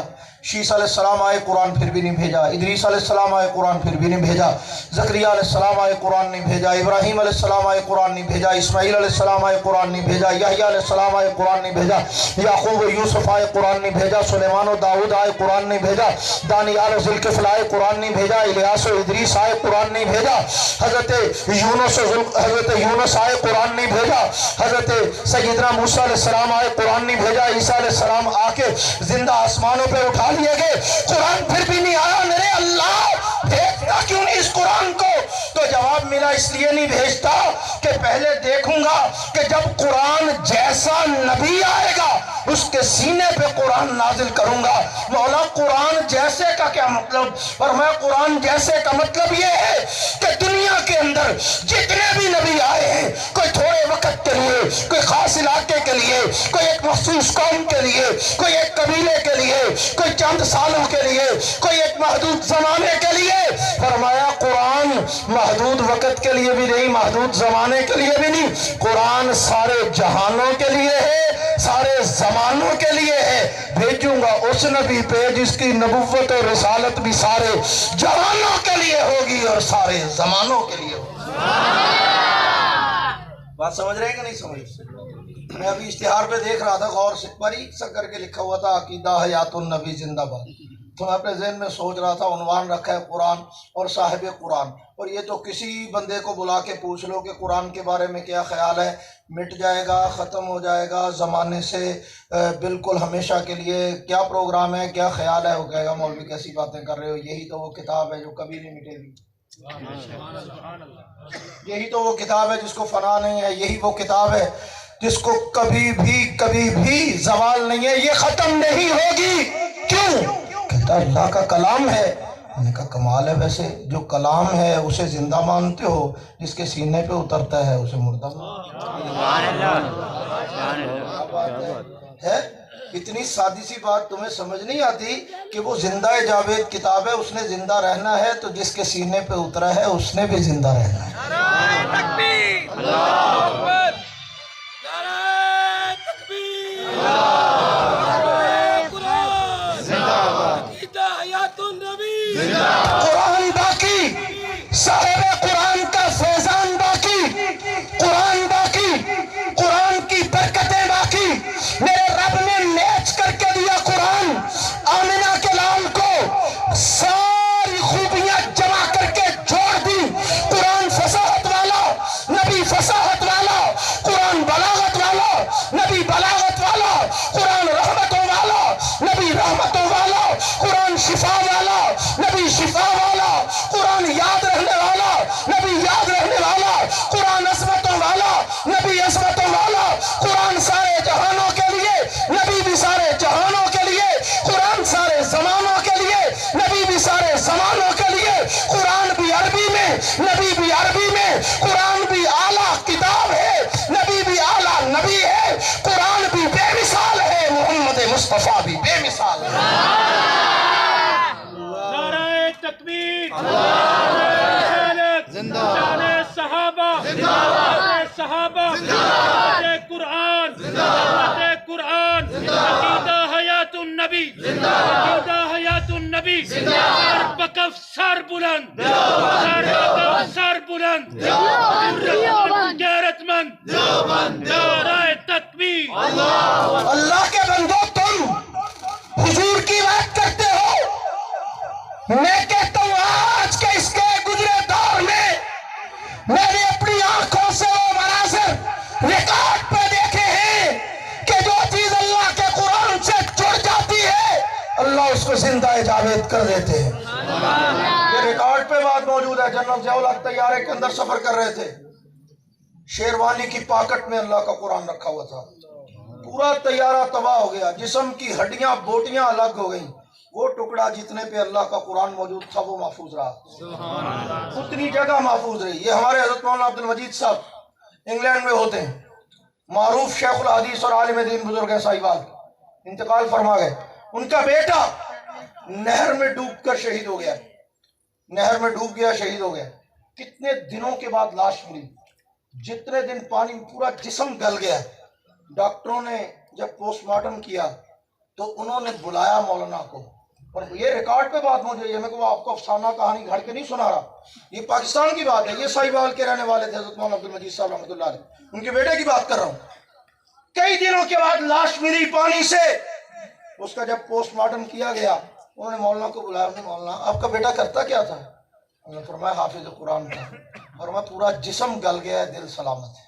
S1: شیس علیہ السلام آئے قرآن پھر بھی نہیں بھیجا, ادریس علیہ السلام آئے قرآن پھر بھی نہیں بھیجا, زکریا علیہ السلام آئے قرآن نہیں بھیجا, ابراہیم علیہ السلام آئے قرآن نہیں بھیجا, اسماعیل علیہ السلام آئے قرآن نہیں بھیجا, یحییٰ علیہ السلام آئے قرآن نہیں بھیجا, یعقوب و یوسف آئے قرآن نہیں بھیجا, سلیمان و داؤد آئے قرآن نہیں بھیجا, دانیال و ذوالکفل آئے قرآن نہیں بھیجا, الیاس و ادریس آئے قرآن نہیں بھیجا, حضرت یونس آئے قرآن نہیں بھیجا, حضرت سیدنا موسیٰ علیہ السلام آئے قرآن نہیں بھیجا, عیسیٰ علیہ السلام آ کے زندہ آسمانوں پہ اٹھا لیے گئے, قرآن پھر بھی نہیں آیا. میرے اللہ بھیجتا کیوں نہیں اس قرآن کو؟ تو جواب ملا اس لیے نہیں بھیجتا کہ پہلے دیکھوں گا کہ جب قرآن جیسا نبی آئے گا اس کے سینے پہ قرآن نازل کروں گا. مولا قرآن جیسے کا کیا مطلب؟ فرمایا قرآن جیسے کا مطلب یہ ہے کہ دنیا کے اندر جتنے بھی نبی آئے ہیں, کوئی تھوڑے وقت کے لیے, کوئی خاص علاقے کے لیے, کوئی ایک مخصوص قوم کے لیے, کوئی ایک قبیلے کے لیے, کوئی چند سالوں کے لیے, کوئی ایک محدود زمانے کے لیے. فرمایا قرآن محدود وقت کے لیے بھی نہیں, محدود زمانے کے لیے بھی نہیں, قرآن سارے جہانوں کے لیے ہے, سارے زمانوں کے لیے ہے. بھیجوں گا اس نبی پہ جس کی نبوت اور رسالت بھی سارے جہانوں کے لیے ہوگی اور سارے زمانوں کے لیے ہوگی. بات سمجھ رہے ہیں کہ نہیں سمجھ؟ میں ابھی اشتہار پہ دیکھ رہا تھا, غور سے باریک سا کر کے لکھا ہوا تھا عقیدہ حیات النبی زندہ باد. تو میں اپنے ذہن میں سوچ رہا تھا, عنوان رکھا ہے قرآن اور صاحب قرآن, اور یہ تو کسی بندے کو بلا کے پوچھ لو کہ قرآن کے بارے میں کیا خیال ہے, مٹ جائے گا, ختم ہو جائے گا زمانے سے بالکل ہمیشہ کے لیے, کیا پروگرام ہے, کیا خیال ہے, وہ کہے گا مولوی کیسی باتیں کر رہے ہو, یہی تو وہ کتاب ہے جو کبھی نہیں مٹے گی, یہی تو وہ کتاب ہے جس کو فنا نہیں ہے, یہی وہ کتاب ہے جس کو کبھی بھی زوال نہیں ہے, یہ ختم نہیں ہوگی. کیوں؟ کہتا اللہ کا کلام ہے. میں نے کہا کمال ہے, ویسے جو کلام ہے اسے زندہ مانتے ہو, جس کے سینے پہ اترتا ہے اسے مردہ ہے. اتنی سادی سی بات تمہیں سمجھ نہیں آتی کہ وہ زندہ جاوید کتاب ہے, اس نے زندہ رہنا ہے, تو جس کے سینے پہ اترا ہے اس نے بھی زندہ رہنا ہے. قرآن باقی, صاحب قرآن کا فیضان باقی, قرآن باقی, قرآن کی برکتیں باقی. میرے رب نے میچ کر کے دیا قرآن, آمنہ کے لال کو ساری خوبیاں جمع کر کے رحمتوں والا، قرآن شفا والا، نبی شفا والا، قرآن یاد رہنے والا، نبی یاد رہنے والا، قرآن عظمتوں والا، نبی عظمتوں والا، قرآن سارے جہانوں کے لیے، نبی بھی سارے جہانوں کے لیے، قرآن سارے زمانوں کے لیے، نبی بھی سارے زمانوں کے لیے، قرآن بھی عربی میں، نبی بھی عربی میں، قرآن بھی اعلیٰ کتاب ہے، نبی بھی اعلیٰ نبی ہے، قرآن بھی بے مثال ہے، محمد مصطفیٰ بھی بے مثال ہے۔
S2: نعرہ تکبیر، شان صحابہ، صحابہ، قرآن، قرآن، عقیدہ حیات النبی، عقیدہ حیات النبی، سر بکف سر بلند، سر بکف سر بلند، غیرت مند، نعرہ تکبیر۔
S1: اللہ کے بندو، تم حضور کی بات کرتے ہو، میں کہتا ہوں آج کے اس کے گزرے دور میں میں نے اپنی آنکھوں سے وہ مناظر ریکارڈ پہ دیکھے ہیں کہ جو چیز اللہ کے قرآن سے جڑ جاتی ہے اللہ اس کو زندہ جاوید کر دیتے ہیں۔ یہ ریکارڈ پہ بات موجود ہے۔ جنرل ضیاء الحق طیارے کے اندر سفر کر رہے تھے، شیروانی کی پاکٹ میں اللہ کا قرآن رکھا ہوا تھا، پورا طیارہ تباہ ہو گیا، جسم کی ہڈیاں بوٹیاں الگ ہو گئیں، وہ ٹکڑا جتنے پہ اللہ کا قرآن موجود تھا وہ محفوظ رہا، اتنی جگہ محفوظ رہی۔ یہ ہمارے حضرت مولانا عبد المجید صاحب انگلینڈ میں ہوتے ہیں، معروف شیخ الحدیث اور عالم دین بزرگ ہیں، صاحبال انتقال فرما گئے۔ ان کا بیٹا نہر میں ڈوب کر شہید ہو گیا، نہر میں ڈوب گیا، شہید ہو گیا۔ کتنے دنوں کے بعد لاش ملی، جتنے دن پانی پورا جسم گل گیا۔ ڈاکٹروں نے جب پوسٹ مارٹم کیا تو انہوں نے بلایا مولانا کو، اور یہ ریکارڈ پہ بات موجود ہے، میں کو آپ کو افسانہ کہانی گھڑ کے نہیں سنا رہا، یہ پاکستان کی بات ہے، یہ صاحبال کے رہنے والے تھے حضرت مولانا عبد المجید صاحب رحمۃ اللہ علیہ، ان کے بیٹے کی بات کر رہا ہوں۔ کئی دنوں کے بعد لاش ملی پانی سے، اس کا جب پوسٹ مارٹم کیا گیا انہوں نے مولانا کو بلایا، مولانا آپ کا بیٹا کرتا کیا تھا؟ انہوں نے فرمایا حافظ قرآن تھا، فرمایا پورا جسم گل گیا ہے، دل سلامت ہے،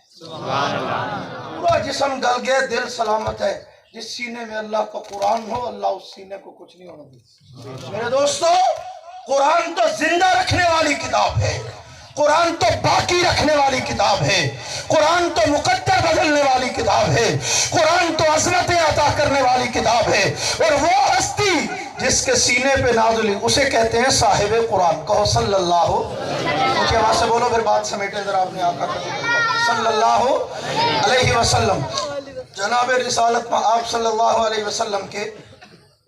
S1: پورا جسم گل گیا ہے، دل سلامت ہے۔ جس سینے میں اللہ کا قرآن ہو اللہ اس سینے کو کچھ نہیں ہونا دے۔ میرے دوستو، قرآن تو زندہ رکھنے والی کتاب ہے، قرآن تو باقی رکھنے والی کتاب ہے، قرآن تو مقدر بدلنے والی کتاب ہے، قرآن تو عظمتیں عطا کرنے والی کتاب ہے، اور وہ ہستی جس کے سینے پہ نازل ہوئی اسے کہتے ہیں صاحب قرآن۔ کہو صلی اللہ، اونچی آواز سے بولو، پھر بات سمیٹے ذرا اپنے آقا کا صلی اللہ علیہ وسلم۔ جناب رسالت میں آپ صلی اللہ علیہ وسلم کے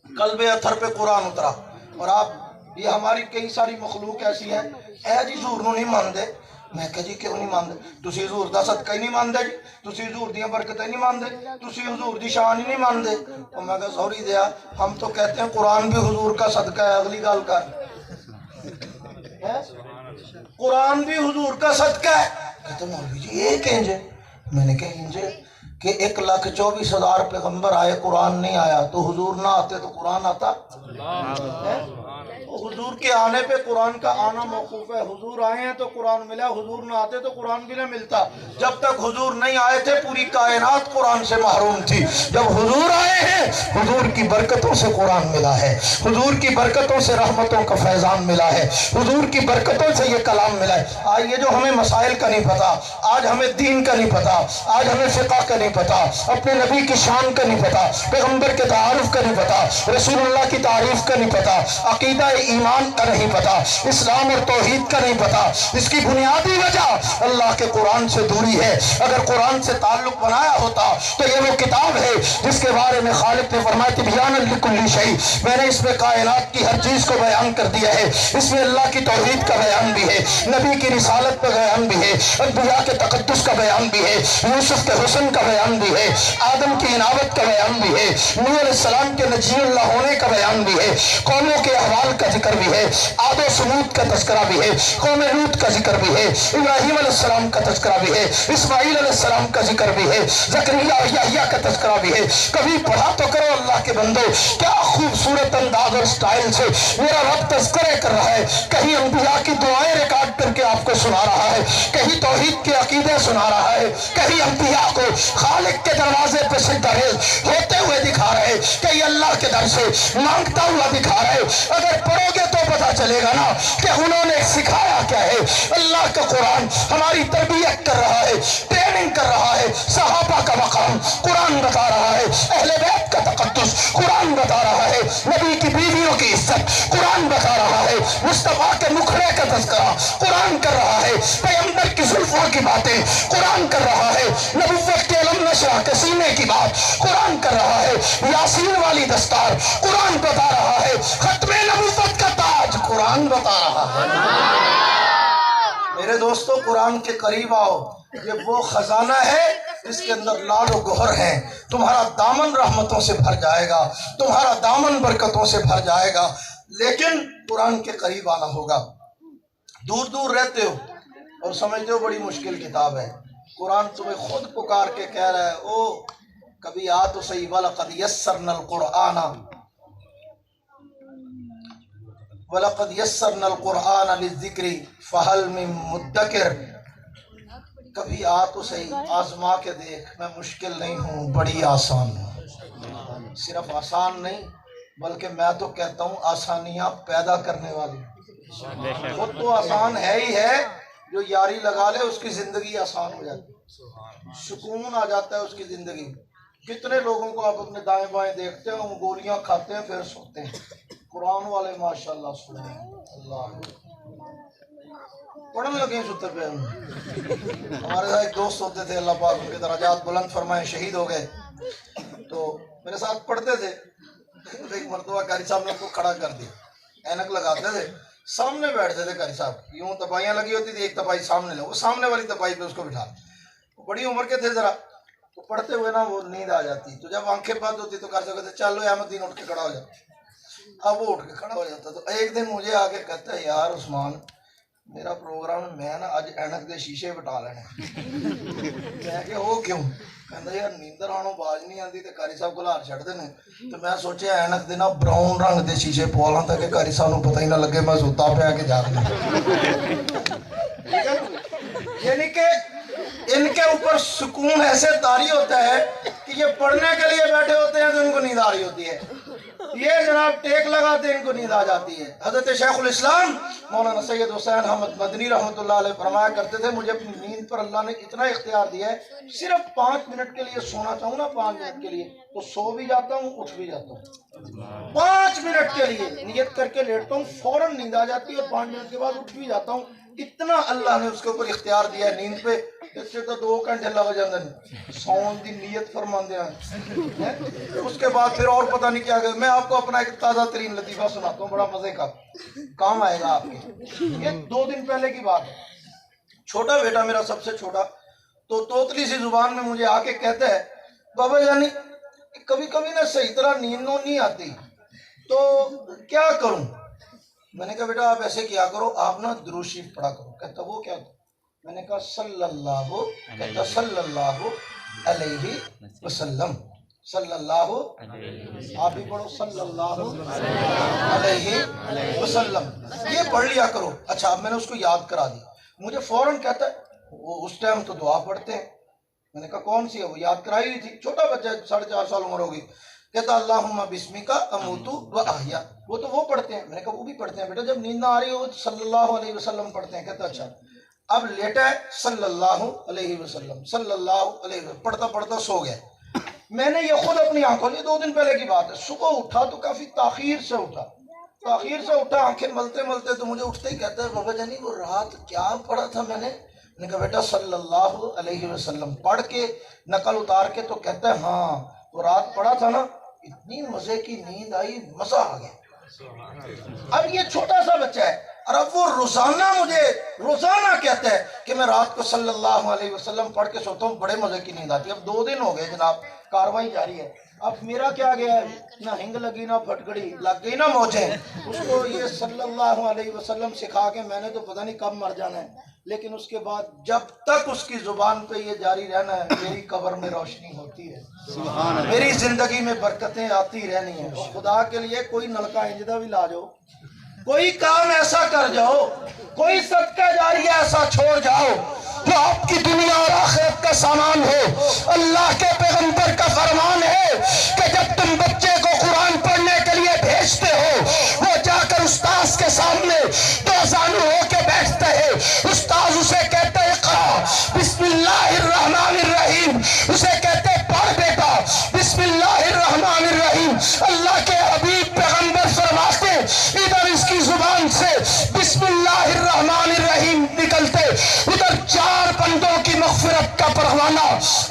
S1: قلب اتھر پہ قرآن اترا، اور آپ یہ ہماری کئی ساری مخلوق ایسی ہے، اے جی حضور نو نہیں ماندے، میں کہا جی کیوں نہیں ماندے؟ تسی حضور دا صدقہ ہی نہیں ماندے جی، تسی حضور دیاں برکتیں نہیں ماندے، تسی حضور دی شان ہی نہیں ماندے۔ اور میں کہا سوری دیا، ہم تو کہتے ہیں قرآن بھی حضور کا صدقہ ہے، اگلی گال کر، قرآن بھی حضور کا صدقہ ہے۔ کہتے ہیں مولوی جی یہ کہیں جے؟ میں نے کہا انجے کہ 1,24,000 پیغمبر آئے، قرآن نہیں آیا، تو حضور نہ آتے تو قرآن آتا؟ حضور کے آنے پہ قرآن کا آنا موقوف ہے، حضور آئے ہیں تو قرآن ملا، حضور نہ آتے تو قرآن بھی نہ ملتا۔ جب تک حضور نہیں آئے تھے پوری کائنات قرآن سے محروم تھی، جب حضور آئے ہیں حضور کی برکتوں سے قرآن ملا ہے، حضور کی برکتوں سے رحمتوں کا فیضان ملا ہے، حضور کی برکتوں سے یہ کلام ملا ہے۔ آج یہ جو ہمیں مسائل کا نہیں پتا، آج ہمیں دین کا نہیں پتا، آج ہمیں فقہ کا نہیں پتا، اپنے نبی کی شان کا نہیں پتا، پیغمبر کے تعارف کا نہیں پتا، رسول اللہ کی تعریف کا نہیں پتا، عقیدہ ایمان کا نہیں پتا، اسلام اور توحید کا نہیں پتا، اس کی بنیادی وجہ اللہ کے قرآن سے دوری ہے۔ اگر قرآن سے تعلق بنایا ہوتا تو یہ وہ کتاب ہے جس کے بارے میں خالق نے فرمایا تبیانا لکل شیء، میں نے اس میں کائنات کی ہر چیز کو بیان کر دیا ہے، اس میں اللہ کی توحید کا بیان بھی ہے، نبی کی رسالت کا بیان بھی ہے، انبیاء کے تقدس کا بیان بھی ہے، یوسف کے حسن کا بیان بھی ہے، آدم کی انابت کا بیان بھی ہے، نوح علیہ السلام کے نجی اللہ ہونے کا بیان بھی ہے، قوموں کے احوال کا ذکر
S3: بھی ہے, عاد و سمود کا تذکرہ بھی ہے, قوم لوط کا ذکر بھی ہے, ابراہیم علیہ السلام کا تذکرہ بھی ہے, اسماعیل علیہ السلام کا ذکر بھی ہے, زکریا اور یحییٰ کا تذکرہ بھی ہے. کبھی پڑھا تو کرو اللہ کے بندو, کیا خوبصورت انداز اور سٹائل سے میرا رب تذکرے کر رہا ہے. کہیں انبیاء کی دعائیں ریکارڈ کر کے آپ کو سنا رہا ہے, کہیں توحید کے عقیدے سنا رہا ہے, کہیں انبیاء کو خالق کے دروازے پہ سجدہ ریز ہوتے ہوئے دکھا رہے, کہیں اللہ کے در سے مانگتا ہوا دکھا رہے. اگر پڑھو گے تو پتا چلے گا نا کہ انہوں نے سکھایا کیا ہے. اللہ کا قرآن ہماری تربیت کر رہا ہے, ٹریننگ کر رہا ہے. صحابہ کا مقام قرآن بتا رہا ہے, اہل بیت کا تقدس قرآن بتا رہا ہے, نبی کی بیویوں کی عزت قرآن بتا رہا ہے, مصطفیٰ کے مکھڑے کا تذکرہ قرآن کر رہا ہے, پیغمبر کی زلفوں کی باتیں قرآن کر رہا ہے, نبوت کے علم نشہ کے سینے کی بات قرآن کر رہا ہے, یاسین والی دستار قرآن بتا رہا ہے, ختم نبوت کا تاج قرآن بتا رہا ہے.
S1: میرے دوستو قرآن کے قریب آؤ, یہ وہ خزانہ ہے جس کے اندر لال و گوہر ہیں. تمہارا دامن رحمتوں سے بھر جائے گا, تمہارا دامن برکتوں سے بھر جائے گا, لیکن قرآن کے قریب آنا ہوگا. دور دور رہتے ہو اور سمجھتے ہو بڑی مشکل کتاب ہے. قرآن تمہیں خود پکار کے کہہ رہا ہے, او کبھی آ تو صحیح, وَلَقَدْ يَسَّرْنَا الْقُرْآنَ وَلَقَدْ يَسَّرْنَا الْقُرْآنَ لِلذِّكْرِ فَهَلْ مِن مُدَّكِرٍ. کبھی آ تو صحیح, آزما کے دیکھ, میں مشکل نہیں ہوں, بڑی آسان ہوں. صرف آسان نہیں بلکہ میں تو کہتا ہوں آسانیاں پیدا کرنے والی. خود تو آسان ہے ہی ہے, جو یاری لگا لے اس کی زندگی آسان ہو جاتی ہے, سکون آ جاتا ہے اس کی زندگی. کتنے لوگوں کو آپ اپنے دائیں بائیں دیکھتے ہیں, وہ گولیاں کھاتے ہیں پھر سوتے ہیں. قرآن والے ماشاءاللہ سنے, اللہ پڑھنے لگے سوتے پہ. ہمارے ساتھ ایک دوست ہوتے تھے, اللہ پاک ان کے درجات بلند فرمائے, شہید ہو گئے, تو میرے ساتھ پڑھتے تھے. ایک مرتبہ قاری صاحب نے ان کو کھڑا کر دیا, اینک لگاتے تھے, سامنے بیٹھتے تھے قاری صاحب, یوں تپائیاں لگی ہوتی تھی, ایک تپائی سامنے لے, وہ سامنے والی تپائی پہ اس کو بٹھا. بڑی عمر کے تھے ذرا, تو پڑھتے ہوئے نا وہ نیند آ جاتی, تو جب آنکھیں بند ہوتی تو قاری صاحب کہتے چلو احمدین اٹھ کے کھڑا ہو جاتا. اب وہ اٹھ کے کھڑا ہو جاتا. تو ایک دن مجھے آ کے کہتا ہے, یار عثمان میرا پروگرام میں نا اج اینک دے شیشے بٹا لینے. میں کہ وہ کیوں؟ کہندا یار نیندر آنوں باز نہیں آندی تے قاری صاحب گلار چھڑ دینے, تو میں سوچیا اینک دے نا براؤن رنگ دے شیشے پوا لاں تاکہ قاری صاحب نوں پتہ ہی نہ لگے میں سوتا پیا کہ جاگ رہا. یعنی کہ ان کے اوپر سکون ایسے طاری ہوتا ہے کہ یہ پڑھنے کے لیے بیٹھے ہوتے ہیں تو ان کو نیند آ رہی ہوتی ہے, یہ جناب ٹیک لگاتے ہیں ان کو نیند آ جاتی ہے. حضرت شیخ الاسلام مولانا سید حسین احمد مدنی رحمۃ اللہ علیہ فرمایا کرتے تھے, مجھے اپنی نیند پر اللہ نے اتنا اختیار دیا ہے, صرف 5 منٹ کے لیے سونا چاہوں نا, 5 منٹ کے لیے, تو سو بھی جاتا ہوں, اٹھ بھی جاتا ہوں. 5 منٹ کے لیے نیت کر کے لیٹتا ہوں, فوراً نیند آ جاتی ہے, اور 5 منٹ کے بعد اٹھ بھی جاتا ہوں. اتنا اللہ نے اس کے اوپر اختیار دیا ہے نیند پہ, اس سے تو 2 گھنٹے لگ جاندے ہیں سون دی نیت فرماندے ہیں. اس کے بعد پھر اور پتہ نہیں کیا کہ میں آپ کو اپنا ایک تازہ ترین لطیفہ سناتا ہوں, بڑا مزے کا, کام آئے گا آپ کے. یہ 2 دن پہلے کی بات ہے. چھوٹا بیٹا میرا سب سے چھوٹا, تو توتلی سی زبان میں مجھے آ کے کہتا ہے, بابا یعنی کبھی کبھی نا صحیح طرح نیند نہیں آتی, تو کیا کروں؟ میں نے کہا بیٹا آپ ایسے کیا کرو, آپ نا درود شریف پڑھا کرو. کہتا وہ کیا؟ میں نے کہا صلی اللہ علیہ وسلم, صلی اللہ, آپ بھی پڑھو صلی اللہ علیہ وسلم, یہ پڑھ لیا کرو. اچھا اب میں نے اس کو یاد کرا دی. مجھے فوراً کہتا ہے, وہ اس ٹائم تو دعا پڑھتے ہیں. میں نے کہا کون سی ہے؟ وہ یاد کرائی ہوئی تھی, چھوٹا بچہ 4.5 سال عمر ہوگی. کہتا اللہم بسمک اموت و احیا, وہ تو وہ پڑھتے ہیں. میں نے کہا وہ بھی پڑھتے ہیں بیٹا, جب نیند نہ آ رہی ہو صلی اللہ علیہ وسلم پڑھتے ہیں. کہتا اچھا. اب لیٹا ہے صلی اللہ علیہ وسلم, صلی اللہ علیہ وسلم, پڑھتا پڑھتا سو گیا. میں نے یہ خود اپنی آنکھوں, یہ 2 دن پہلے کی بات ہے, صبح اٹھا تو کافی تاخیر سے اٹھا, آنکھیں ملتے ملتے, تو مجھے اٹھتے ہی کہتا ہے بابا جانی وہ رات کیا پڑھا تھا میں نے؟ میں نے کہا بیٹا صلی اللہ علیہ وسلم پڑھ کے نقل اتار کے, تو کہتا ہے ہاں وہ رات پڑھا تھا نا, اتنی مزے کی نیند آئی, مزہ آ گیا. اب یہ چھوٹا سا بچہ ہے, اور اب وہ روزانہ کہتا ہے کہ میں رات کو صلی اللہ علیہ وسلم پڑھ کے سوتا ہوں, بڑے مزے کی نیند آتی ہے. اب 2 دن ہو گئے جناب, کاروائی جاری ہے. اب میرا کیا گیا ہے، نہ ہنگ لگی نہ پھٹکڑی لگ گئی نہ موجیں، اس کو یہ صلی اللہ علیہ وسلم سکھا کے میں نے تو پتہ نہیں کب مر جانا ہے، لیکن اس کے بعد جب تک اس کی زبان پہ یہ جاری رہنا ہے میری قبر میں روشنی ہوتی ہے، میری زندگی میں برکتیں آتی رہنی ہیں۔ اور خدا کے لیے کوئی نلکا انجدہ بھی لا جاؤ، کوئی کام ایسا کر جاؤ، کوئی صدقہ جاریہ ایسا چھوڑ جاؤ
S3: جو آپ کی دنیا اور آخرت کا سامان ہو۔ اللہ کے پیغمبر کا فرمان ہے کہ جب تم بچے کو قرآن پڑھنے کے لیے بھیجتے ہو، وہ جا کر استاذ کے سامنے دو زانو ہو کے بیٹھتے ہیں، استاذ اسے کہتے ہیں اقرا بسم اللہ الرحمن الرحیم، اسے کہتے ہیں پڑھ بیٹا بسم اللہ الرحمن الرحیم۔ اللہ کے حبیب پیغمبر فرماتے ادھر اس کی زبان سے بسم اللہ الرحمن الرحیم نکلتے، ادھر 4 بندوں کی مغفرت کا پروانہ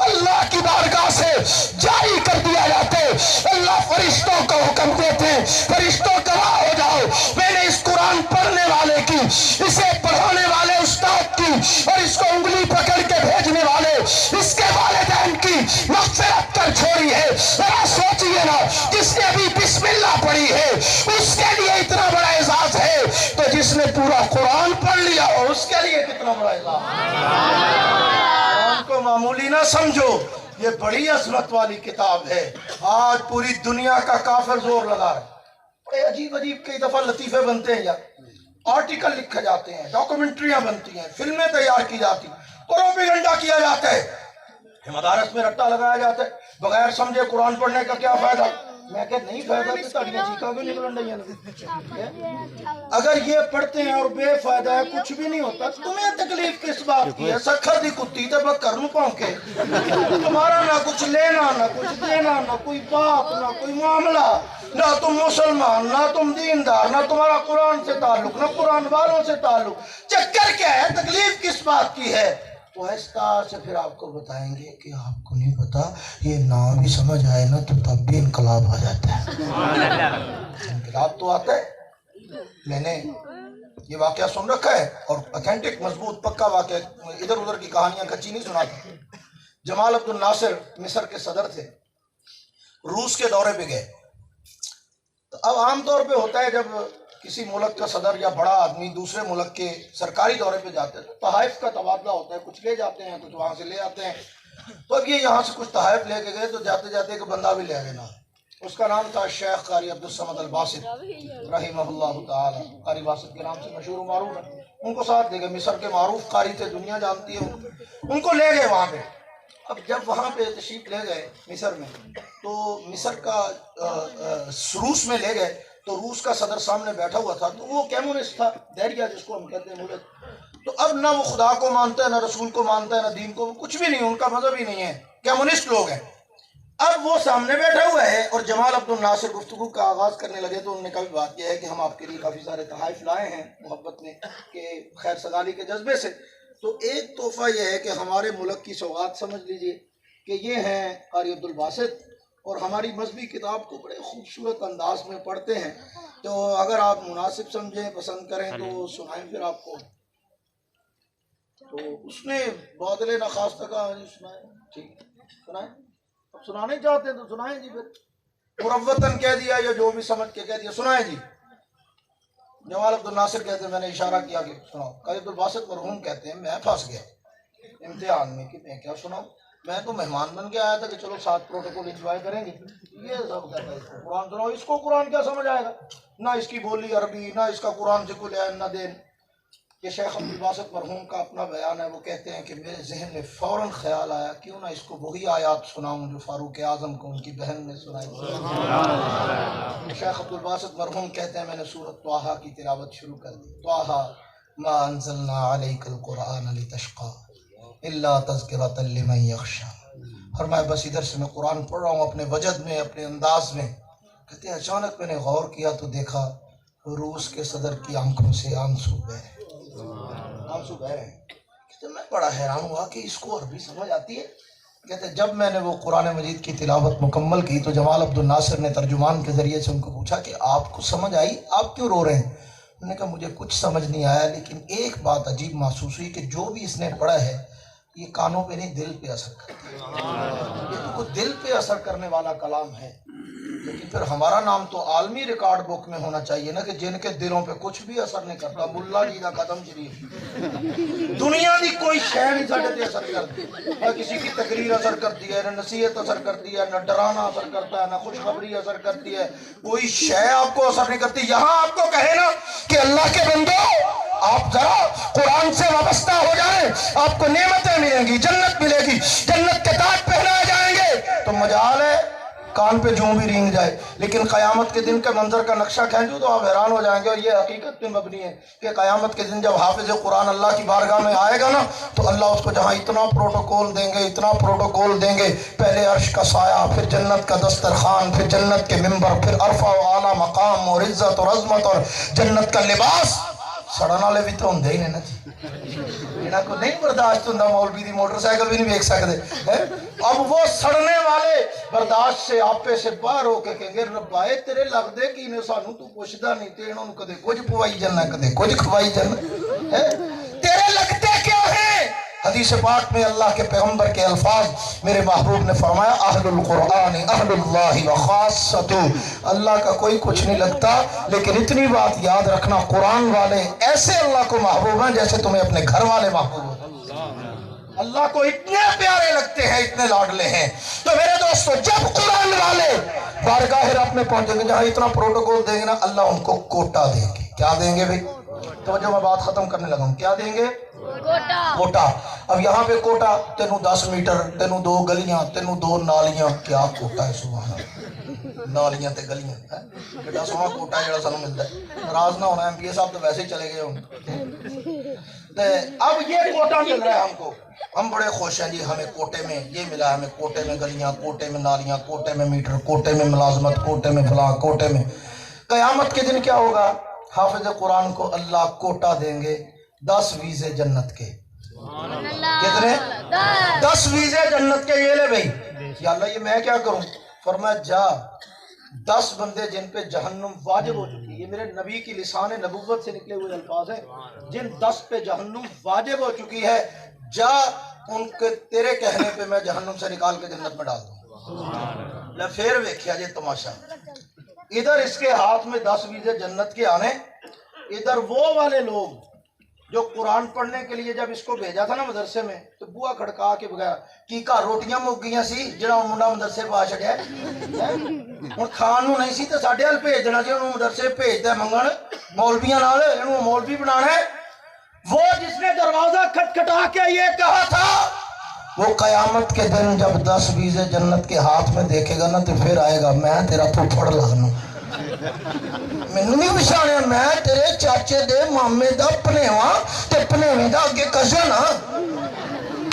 S3: اللہ کی بارگاہ سے جاری کر دیا جاتے۔ اللہ فرشتوں کو حکم دیتے، فرشتوں گواہ ہو جاؤ میں نے اس قرآن پڑھنے والے کی، اسے پڑھانے والے استاد کی اور اس کو انگلی پکڑ کے بھیجنے والے اس کے والدین کی مغفرت کر چھوڑی ہے۔ ذرا سوچئے نا، جس نے ابھی بسم اللہ پڑھی ہے اس کے لیے اتنا بڑا اعزاز ہے، تو جس نے پورا قرآن پڑھ لیا ہو
S1: اس کے لیے کتنا بڑا اعزاز۔ قرآن کو معمولی نہ سمجھو، یہ بڑی عظمت والی کتاب ہے۔ آج پوری دنیا کا کافر زور لگا رہا ہے، بڑے عجیب عجیب کئی دفعہ لطیفے بنتے ہیں یار، آرٹیکل لکھے جاتے ہیں، ڈاکومنٹریاں بنتی ہیں، فلمیں تیار کی جاتی ہیں، پروپیگنڈا کیا جاتا ہے، مدارس میں رٹا لگایا جاتا ہے، بغیر سمجھے قرآن پڑھنے کا کیا فائدہ؟ میں کہ نہیں فائدہ تو تاڑیاں چیکا کیوں نکلن رہی ہیں؟ اگر یہ پڑھتے ہیں اور بے فائدہ ہے کچھ بھی نہیں ہوتا، تمہیں تکلیف کس بات کی ہے؟ سکھر دی کتی تے بکر نو پونکے، تمہارا نہ کچھ لینا نہ کچھ دینا، نہ کوئی بات نہ کوئی معاملہ، نہ تم مسلمان نہ تم دیندار، نہ تمہارا قرآن سے تعلق نہ قرآن والوں سے تعلق، چکر کیا ہے؟ تکلیف کس بات کی ہے؟ تو آہستہ سے پھر آپ کو بتائیں گے کہ آپ کو نہیں پتا، یہ نام بھی سمجھ آئے نا تو تب بھی انقلاب آ جاتا ہے۔ انقلاب تو آتا ہے، میں نے یہ واقعہ سن رکھا ہے اور اتھینٹک مضبوط پکا واقعہ، ادھر ادھر کی کہانیاں کچی نہیں سناتا۔ جمال عبد الناصر مصر کے صدر تھے، روس کے دورے پہ گئے۔ تو اب عام طور پہ ہوتا ہے جب کسی ملک کا صدر یا بڑا آدمی دوسرے ملک کے سرکاری دورے پہ جاتے ہیں تو تحائف کا تبادلہ ہوتا ہے، کچھ لے جاتے ہیں کچھ وہاں سے لے آتے ہیں۔ تو اب یہ یہاں سے کچھ تحائف لے کے گئے تو جاتے جاتے ایک بندہ بھی لے گئے، اس کا نام تھا شیخ قاری عبدالصمد الباسط رحمہ اللہ تعالی، قاری باسط کے نام سے مشہور و معروف ہے۔ ان کو ساتھ لے گئے، مصر کے معروف قاری تھے، دنیا جانتی ہے ان کو، لے گئے وہاں پہ۔ اب جب وہاں پہ تشریف لے گئے مصر میں، تو مصر کا روس میں لے گئے تو روس کا صدر سامنے بیٹھا ہوا تھا، تو وہ کمیونسٹ تھا، دہریہ جس کو ہم کہتے ہیں ملک۔ تو اب نہ وہ خدا کو مانتا ہے نہ رسول کو مانتا ہے نہ دین کو، کچھ بھی نہیں، ان کا مذہب ہی نہیں ہے، کمیونسٹ لوگ ہیں۔ اب وہ سامنے بیٹھا ہوا ہے اور جمال عبد الناصر گفتگو کا آغاز کرنے لگے تو انہوں نے کہا بات یہ ہے کہ ہم آپ کے لیے کافی سارے تحائف لائے ہیں محبت میں کہ خیر سگالی کے جذبے سے۔ تو ایک تحفہ یہ ہے کہ ہمارے ملک کی سوغات سمجھ لیجئے کہ یہ ہیں قاری عبد الباسط، اور ہماری مذہبی کتاب کو بڑے خوبصورت انداز میں پڑھتے ہیں، تو اگر آپ مناسب سمجھیں پسند کریں تو سنائیں پھر آپ کو۔ تو اس نے بادل نخواستہ کہا سنائیں، ٹھیک سنائیں، اب سنانے چاہتے ہیں تو سنائیں جی، پھر مروتاً کہہ دیا یا جو بھی سمجھ کے کہہ دیا سنائیں جی۔ جمال عبد الناصر کہتے ہیں میں نے اشارہ کیا کہ سناؤ۔ قاری عبد الباسط مرحوم کہتے ہیں میں پھنس گیا امتحان میں کہ میں کیا سناؤں، میں تو مہمان بن کے آیا تھا کہ چلو ساتھ پروٹوکول انجوائے کریں گے، یہ سب کہتا ہے اس کو قرآن سناؤ، اس کو قرآن کیا سمجھ آئے گا، نہ اس کی بولی عربی نہ اس کا قرآن سے کوئی لین نہ دین۔ یہ شیخ عبد الباسط مرحوم کا اپنا بیان ہے، وہ کہتے ہیں کہ میرے ذہن میں فوراً خیال آیا کیوں نہ اس کو وہی آیات سناؤں جو فاروق اعظم کو ان کی بہن نے سنائی۔ شیخ عبد الباسط مرحوم کہتے ہیں میں نے سورۃ طٰہٰ کی تلاوت شروع کر دی، طٰہٰ ما انزلنا علیک القرآن لتشقی الا تذکرۃ لمن یخشی۔ فرمایا بس ادھر سے میں قرآن پڑھ رہا ہوں اپنے وجد میں اپنے انداز میں، کہتے ہیں اچانک میں نے غور کیا تو دیکھا روس کے صدر کی آنکھوں سے آنسو بہہ رہے ہیں۔ کہتے میں بڑا حیران ہوا کہ اس کو عربی سمجھ آتی ہے۔ کہتے جب میں نے وہ قرآن مجید کی تلاوت مکمل کی تو جمال عبد الناصر نے ترجمان کے ذریعے سے ان کو پوچھا کہ آپ کو سمجھ آئی، آپ کیوں رو رہے ہیں؟ انہوں نے کہا مجھے کچھ سمجھ نہیں آیا، لیکن ایک بات عجیب محسوس ہوئی کہ جو بھی اس نے پڑھا ہے یہ کانوں پہ نہیں دل پہ اثر کرتا ہے، یہ تو کو دل پہ اثر کرنے والا کلام ہے، لیکن پھر ہمارا نام تو عالمی ریکارڈ بک میں ہونا چاہیے نا کہ جن کے دلوں پہ کچھ بھی اثر نہیں کرتا. ملا جی کا قدم شریف دنیا دی کوئی شے نہیں ساڈے تے اثر کرتی. نہ کسی کی تقریر اثر کرتی ہے، نہ نصیحت اثر کرتی ہے، نہ ڈرانا اثر کرتا ہے، نہ خوشخبری اثر کرتی ہے. کوئی شے آپ کو اثر نہیں کرتی. یہاں آپ کو کہے نا کہ اللہ کے بندو آپ ذرا قرآن سے وابستہ ہو جائیں، آپ کو نعمتیں ملیں گی، جنت ملے گی، جنت کے تاج پہنائے جائیں گے، تو مجال ہے کان پہ جوں بھی رینگ جائے. لیکن قیامت کے دن کے منظر کا نقشہ کھینچوں تو آپ حیران ہو جائیں گے. اور یہ حقیقت پہ مبنی ہے کہ قیامت کے دن جب حافظ قرآن اللہ کی بارگاہ میں آئے گا نا تو اللہ اس کو جہاں اتنا پروٹوکول دیں گے، اتنا پروٹوکول دیں گے، پہلے عرش کا سایہ، پھر جنت کا دسترخوان، پھر جنت کے ممبر، پھر عرفہ و اعلیٰ مقام اور عزت اور عظمت اور جنت کا لباس. سڑن والے بھی تو ہوندے ہی نے نا جی، جنہاں کو نہیں برداشت ہوندا مولوی دی موٹر سائیکل بھی نہیں ویکھ سکدے. اب وہ سڑنے والے برداشت سے آپے سے باہر ہو کے کہیں گے ربا اے تیرے لگدے کی نے سانو تو پوچھدا نہیں تے انہاں نوں کدے کچھ پوائی جانا کدے کچھ کھوائی جانا. تیرے لگتے کیوں ہیں؟ حدیث پاک میں اللہ کے پیغمبر کے الفاظ میرے محبوب نے فرمایا اہل القرآن اہل اللہ وخاصتہ. اللہ کا کوئی کچھ نہیں لگتا، لیکن اتنی بات یاد رکھنا قرآن والے ایسے اللہ کو محبوب ہیں جیسے تمہیں اپنے گھر والے محبوب ہیں. اللہ کو اتنے پیارے لگتے ہیں، اتنے لاڈلے ہیں. تو میرے دوستو جب قرآن والے بارگاہ رب میں پہنچیں گے جہاں اتنا پروٹوکول دیں گے نا، اللہ ان کو کوٹا دیں گے. کیا دیں گے بھائی؟ توجہ میں بات ختم کرنے لگا ہوں. کیا دیں گے؟ کوٹا. اب یہاں پہ کوٹا تینوں 10 میٹر، تینوں 2 گلیاں، تینوں 2 نالیاں. کیا کوٹا ہے سبحان اللہ، نالیاں تے گلیاں. بڑا سونا کوٹا جڑا سانوں ملتا ہے. ناراض نہ ہونا، ایم پی اے صاحب تو ویسے ہی چلے گئے ہوں. اب یہ کوٹا مل رہا ہے ہم کو، ہم بڑے خوش ہیں جی. ہمیں کوٹے میں یہ ملا، ہمیں کوٹے میں گلیاں، کوٹے میں نالیاں، کوٹے میں میٹر، کوٹے میں ملازمت، کوٹے میں فلاں، کوٹے میں. قیامت کے دن کیا ہوگا؟ حافظ قرآن کو اللہ کوٹا دیں گے 10 ویزے جنت کے. کتنے؟ 10 ویزے جنت کے. یہ لے بھائی. یا اللہ یہ میں کیا کروں؟ فرمایا جا 10 بندے جن پہ جہنم واجب ہو چکی ہے، یہ میرے نبی کی لسان نبوت سے نکلے ہوئے الفاظ ہیں، جن 10 پہ جہنم واجب ہو چکی ہے، جا ان کے تیرے کہنے پہ میں جہنم سے نکال کے جنت میں ڈال دوں. لے پھر ویکھیا جی تماشا. ادھر اس کے ہاتھ میں 10 ویزے جنت کے آنے، ادھر وہ والے لوگ جو قرآن پڑھنے کے لیے جب اس کو بھیجا تھا نا مدرسے میں تو بوا کھڑکا کے بغیر کی گھر روٹیاں مک گئی سی جڑا منڈا مدرسے پا چھڑیا ہن کھان نو نہیں سی تے ساڈے ال بھیج دینا سی. انہوں مدرسے بھیجدا منگن مولویاں نال، انہوں مولوی بنانا ہے. وہ جس نے دروازہ کھٹکھٹا کے یہ کہا تھا وہ قیامت کے دن جب 10 ویزے جنت کے ہاتھ میں دیکھے گا نا تو پھر آئے گا میں تیرا پھوپھڑ لگنا. مینوں نہیں پچھاڑیا، میں تیرے چاچے دے مامے دا پنیواں تے پنیویں دا اگے کزن ہاں.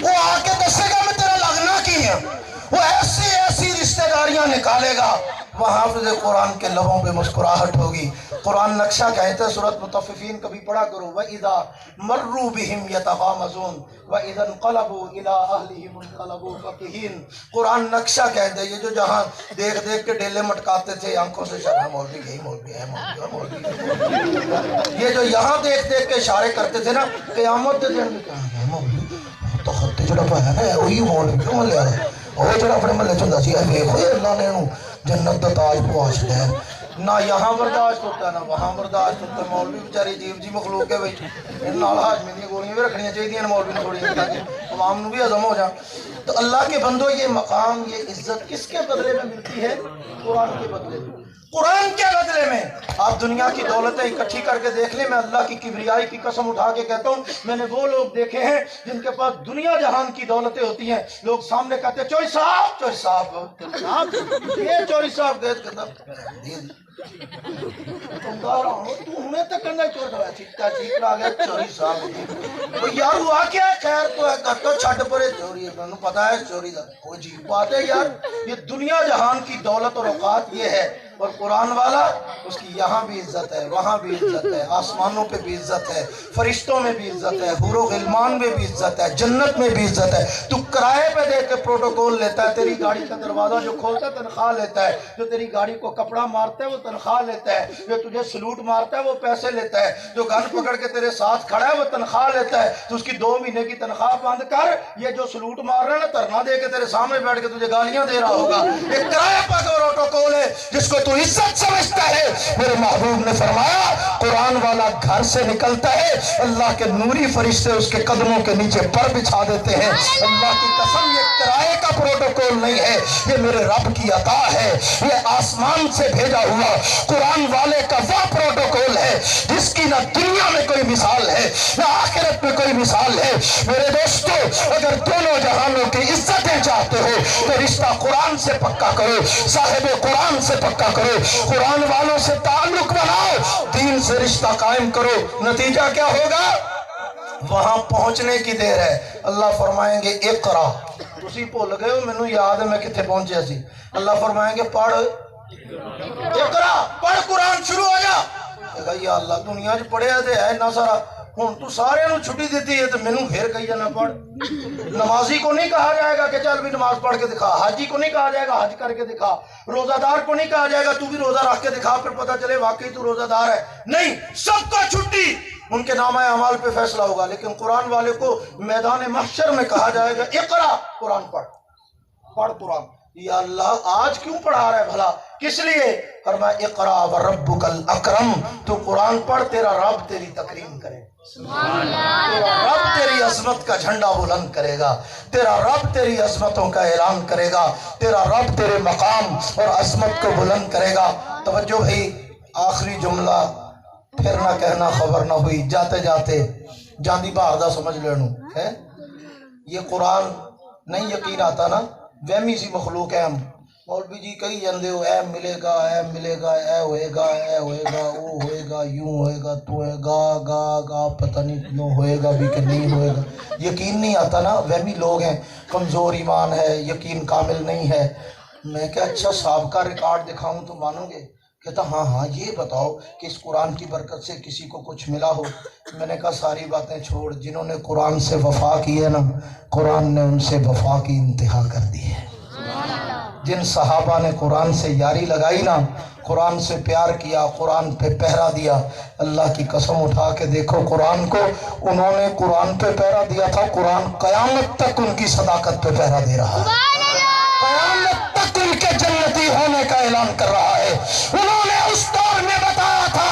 S1: وہ آ کے دسے گا میں تیرا لگنا کی ہے. وہ ایسی ایسی رشتہ داریاں نکالے گا. وہاں حافظ قرآن کے لبوں پہ مسکراہٹ ہوگی. قرآن نقشہ کہتے ہیں سورۃ مطففین کبھی پڑھا کرو. وَإِذَا مَرُّوا بِهِمْ يَتَغَامَزُونَ وَإِذَا انقلبوا إِلَىٰ أَهْلِهِمْ انقلبوا فَكِهِينَ. قرآن نقشہ کہتے ہیں یہ جو جہاں دیکھ دیکھ کے ڈیلے مٹکاتے تھے آنکھوں سے اشارہ مولوی گئی مولوی ہے مولوی ہے. یہ جو یہاں دیکھ دیکھ کے اشارے کرتے تھے نا قیامت کے دن میں کہاں مولوی تو خطے جڑا پایا نا وہی مولوی کیوں ملے رہا وہ جڑا اپنے محلے چ ہوندا سی ویکھو اللہ نے انہوں جنت دا تاج پوا چھڑیا ہے. نہ یہاں برداشت ہوتا ہے نہ وہاں برداشت ہوتا ہے. مولوی بیچاری عجیب جی مخلوق ہے بھائی. ان نال ہاجمے دی گولیاں بھی رکھنیاں چاہیے مولوی نے تھوڑی تاکہ عوام نو بھی ہضم ہو جائے. تو اللہ کے بندو یہ مقام یہ عزت کس کے بدلے میں ملتی ہے؟ قرآن کے بدلے میں. قرآن کے بدلے میں آپ دنیا کی دولتیں اکٹھی کر کے دیکھ لیں. میں اللہ کی کبریائی کی قسم اٹھا کے کہتا ہوں میں نے وہ لوگ دیکھے ہیں جن کے پاس دنیا جہان کی دولتیں ہوتی ہیں. لوگ سامنے کہتے ہیں چوری صاحب چوری صاحب یہ چوری صاحب گئے کہتا انہیں تو کہنا چور دیا چیکتا چیکرا گیا چوری صاحب یار ہوا کیا خیر تو ہے کہتا چھٹ پڑے چوری ہے میں پتا ہے چوری دا وہ عجیب بات ہے یار. یہ دنیا جہان کی دولت اور اوقات یہ ہے اور قرآن والا اس کی یہاں بھی عزت ہے، وہاں بھی عزت ہے، آسمانوں پہ بھی عزت ہے، فرشتوں میں بھی عزت ہے، حور و غلمان میں بھی عزت ہے، جنت میں بھی عزت ہے۔ تو کرائے پہ دے کے پروٹوکول لیتا ہے، تیری گاڑی کا دروازہ جو کھولتا ہے تنخواہ لیتا ہے، جو تیری گاڑی کو کپڑا مارتا ہے وہ تنخواہ لیتا ہے، جو تجھے سلوٹ مارتا ہے وہ پیسے لیتا ہے، جو گن پکڑ کے تیرے ساتھ کھڑا ہے وہ تنخواہ لیتا ہے۔ تو اس کی 2 مہینے کی تنخواہ بند کر، یہ جو سلوٹ مار رہا ہے نا دھرنا دے کے تیرے سامنے بیٹھ کے تجھے گالیاں دے رہا ہوگا۔ ایک کرائے پہ پروٹوکول ہے جس کو تو عزت سمجھتا ہے۔ میرے محبوب نے فرمایا قرآن والا گھر سے نکلتا ہے، اللہ کے نوری فرشتے اس کے قدموں کے نیچے پر بچھا دیتے ہیں۔ اللہ کی قسم یہ کرائے کا پروٹوکول نہیں ہے، یہ میرے رب کی عطا ہے، یہ آسمان سے بھیجا ہوا قرآن والے کا وہ پروٹوکول ہے جس کی نہ دنیا میں کوئی مثال ہے نہ آخرت میں کوئی مثال ہے۔ میرے دوستو، اگر دونوں جہانوں کی عزتیں چاہتے ہو تو رشتہ قرآن سے پکا کرو، صاحب قرآن سے پکا کرو، قرآن والوں سے تعلق بناؤ، دین سے رشتہ قائم کرو۔ نتیجہ کیا ہوگا؟ وہاں پہنچنے کی دیر ہے۔ اللہ فرمائیں گے اقرا، تسی بھول گئے ہو مینوں یاد ہے میں کتنے پہنچیا سی۔ اللہ فرمائیں گے پڑھ اقرا، پڑھ قرآن، شروع ہو جا۔ کہے گا یا اللہ دنیا چ پڑھیا تے ہے اتنا سارا، ہن تو سارے نو چھٹی دیتی ہے تو مینوں پھر کہی جانا پڑھ۔ نمازی کو نہیں کہا جائے گا کہ چل بھی نماز پڑھ کے دکھا، حاجی کو نہیں کہا جائے گا حج کر کے دکھا، روزہ دار کو نہیں کہا جائے گا تو بھی روزہ رکھ کے دکھا پھر پتہ چلے واقعی تو روزہ دار ہے۔ نہیں، سب کو چھٹی، ان کے نامہ اعمال پہ فیصلہ ہوگا، لیکن قرآن والے کو میدان محشر میں کہا جائے گا اقرا، قرآن پڑھ، پڑھ قرآن۔ یا اللہ آج کیوں پڑھا رہا ہے بھلا؟ کس لیے؟ فرمایا اقرا وربک الاکرم، تو قرآن پڑھ تیرا رب تیری تکریم کرے، تیرا رب تیری عظمت کا جھنڈا بلند کرے گا، تیرا رب تیری عظمتوں کا اعلان کرے گا، تیرا رب تیرے مقام اور عظمت کو بلند کرے گا۔ توجہ بھائی، آخری جملہ پھر نہ کہنا خبر نہ ہوئی، جاتے جاتے جاندی بہار دا سمجھ لینو ہے۔ یہ قرآن نہیں یقین آتا نا، وہمی سی مخلوق ہے ہم۔ مولوی جی کہی جاندے ہو اے ملے گا، اے ملے گا، اے ہوئے گا، اے ہوئے گا، وہ ہوئے گا، یوں ہوئے گا، تو ہوئے گا، گا پتہ نہیں کیوں ہوئے گا بھی کہ نہیں ہوئے گا۔ یقین نہیں آتا نا، وہمی لوگ ہیں، کمزور ایمان ہے، یقین کامل نہیں ہے۔ میں کہا اچھا سابقہ ریکارڈ دکھاؤں تو مانو گے؟ کہتا ہاں یہ بتاؤ کہ اس قرآن کی برکت سے کسی کو کچھ ملا ہو؟ میں نے کہا ساری باتیں چھوڑ، جنہوں نے قرآن سے وفا کی ہے نا، قرآن نے ان سے وفا کی انتہا کر دی ہے۔ جن صحابہ نے قرآن سے یاری لگائی نا، قرآن سے پیار کیا، قرآن پہ پہرا دیا، اللہ کی قسم اٹھا کے دیکھو قرآن کو، انہوں نے قرآن پہ پہرا دیا تھا، قرآن قیامت تک ان کی صداقت پہ پہرا دے رہا ہے، قیامت تک ان کے جنتی ہونے کا اعلان کر رہا ہے۔ انہوں نے اس دور میں بتایا تھا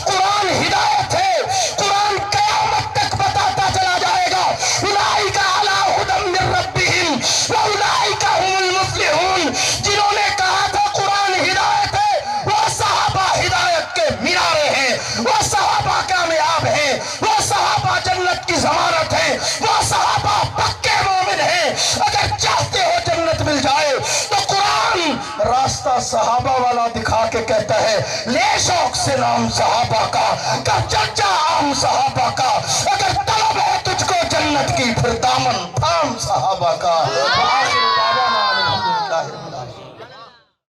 S1: قرآن ہدایت ہے، قرآن قیامت تک بتاتا چلا جائے گا، اولئک علی ھدی من ربہم واولئک ھم المفلحون۔ جنہوں نے کہا تھا قرآن ہدایت ہے، وہ صحابہ ہدایت کے مینارے ہیں، وہ صحابہ کامیاب ہیں، وہ صحابہ جنت کی ضمانت ہیں، وہ صحابہ پکے مومن ہیں۔ اگر چاہتے ہو جنت مل جائے تو قرآن راستہ صحابہ والا دکھا کے کہتا ہے لے شوق سے نام صحابہ کا چرچا عام صحابہ کا، اگر طلب ہے تجھ کو جنت کی پھر دامن تھام صحابہ کا۔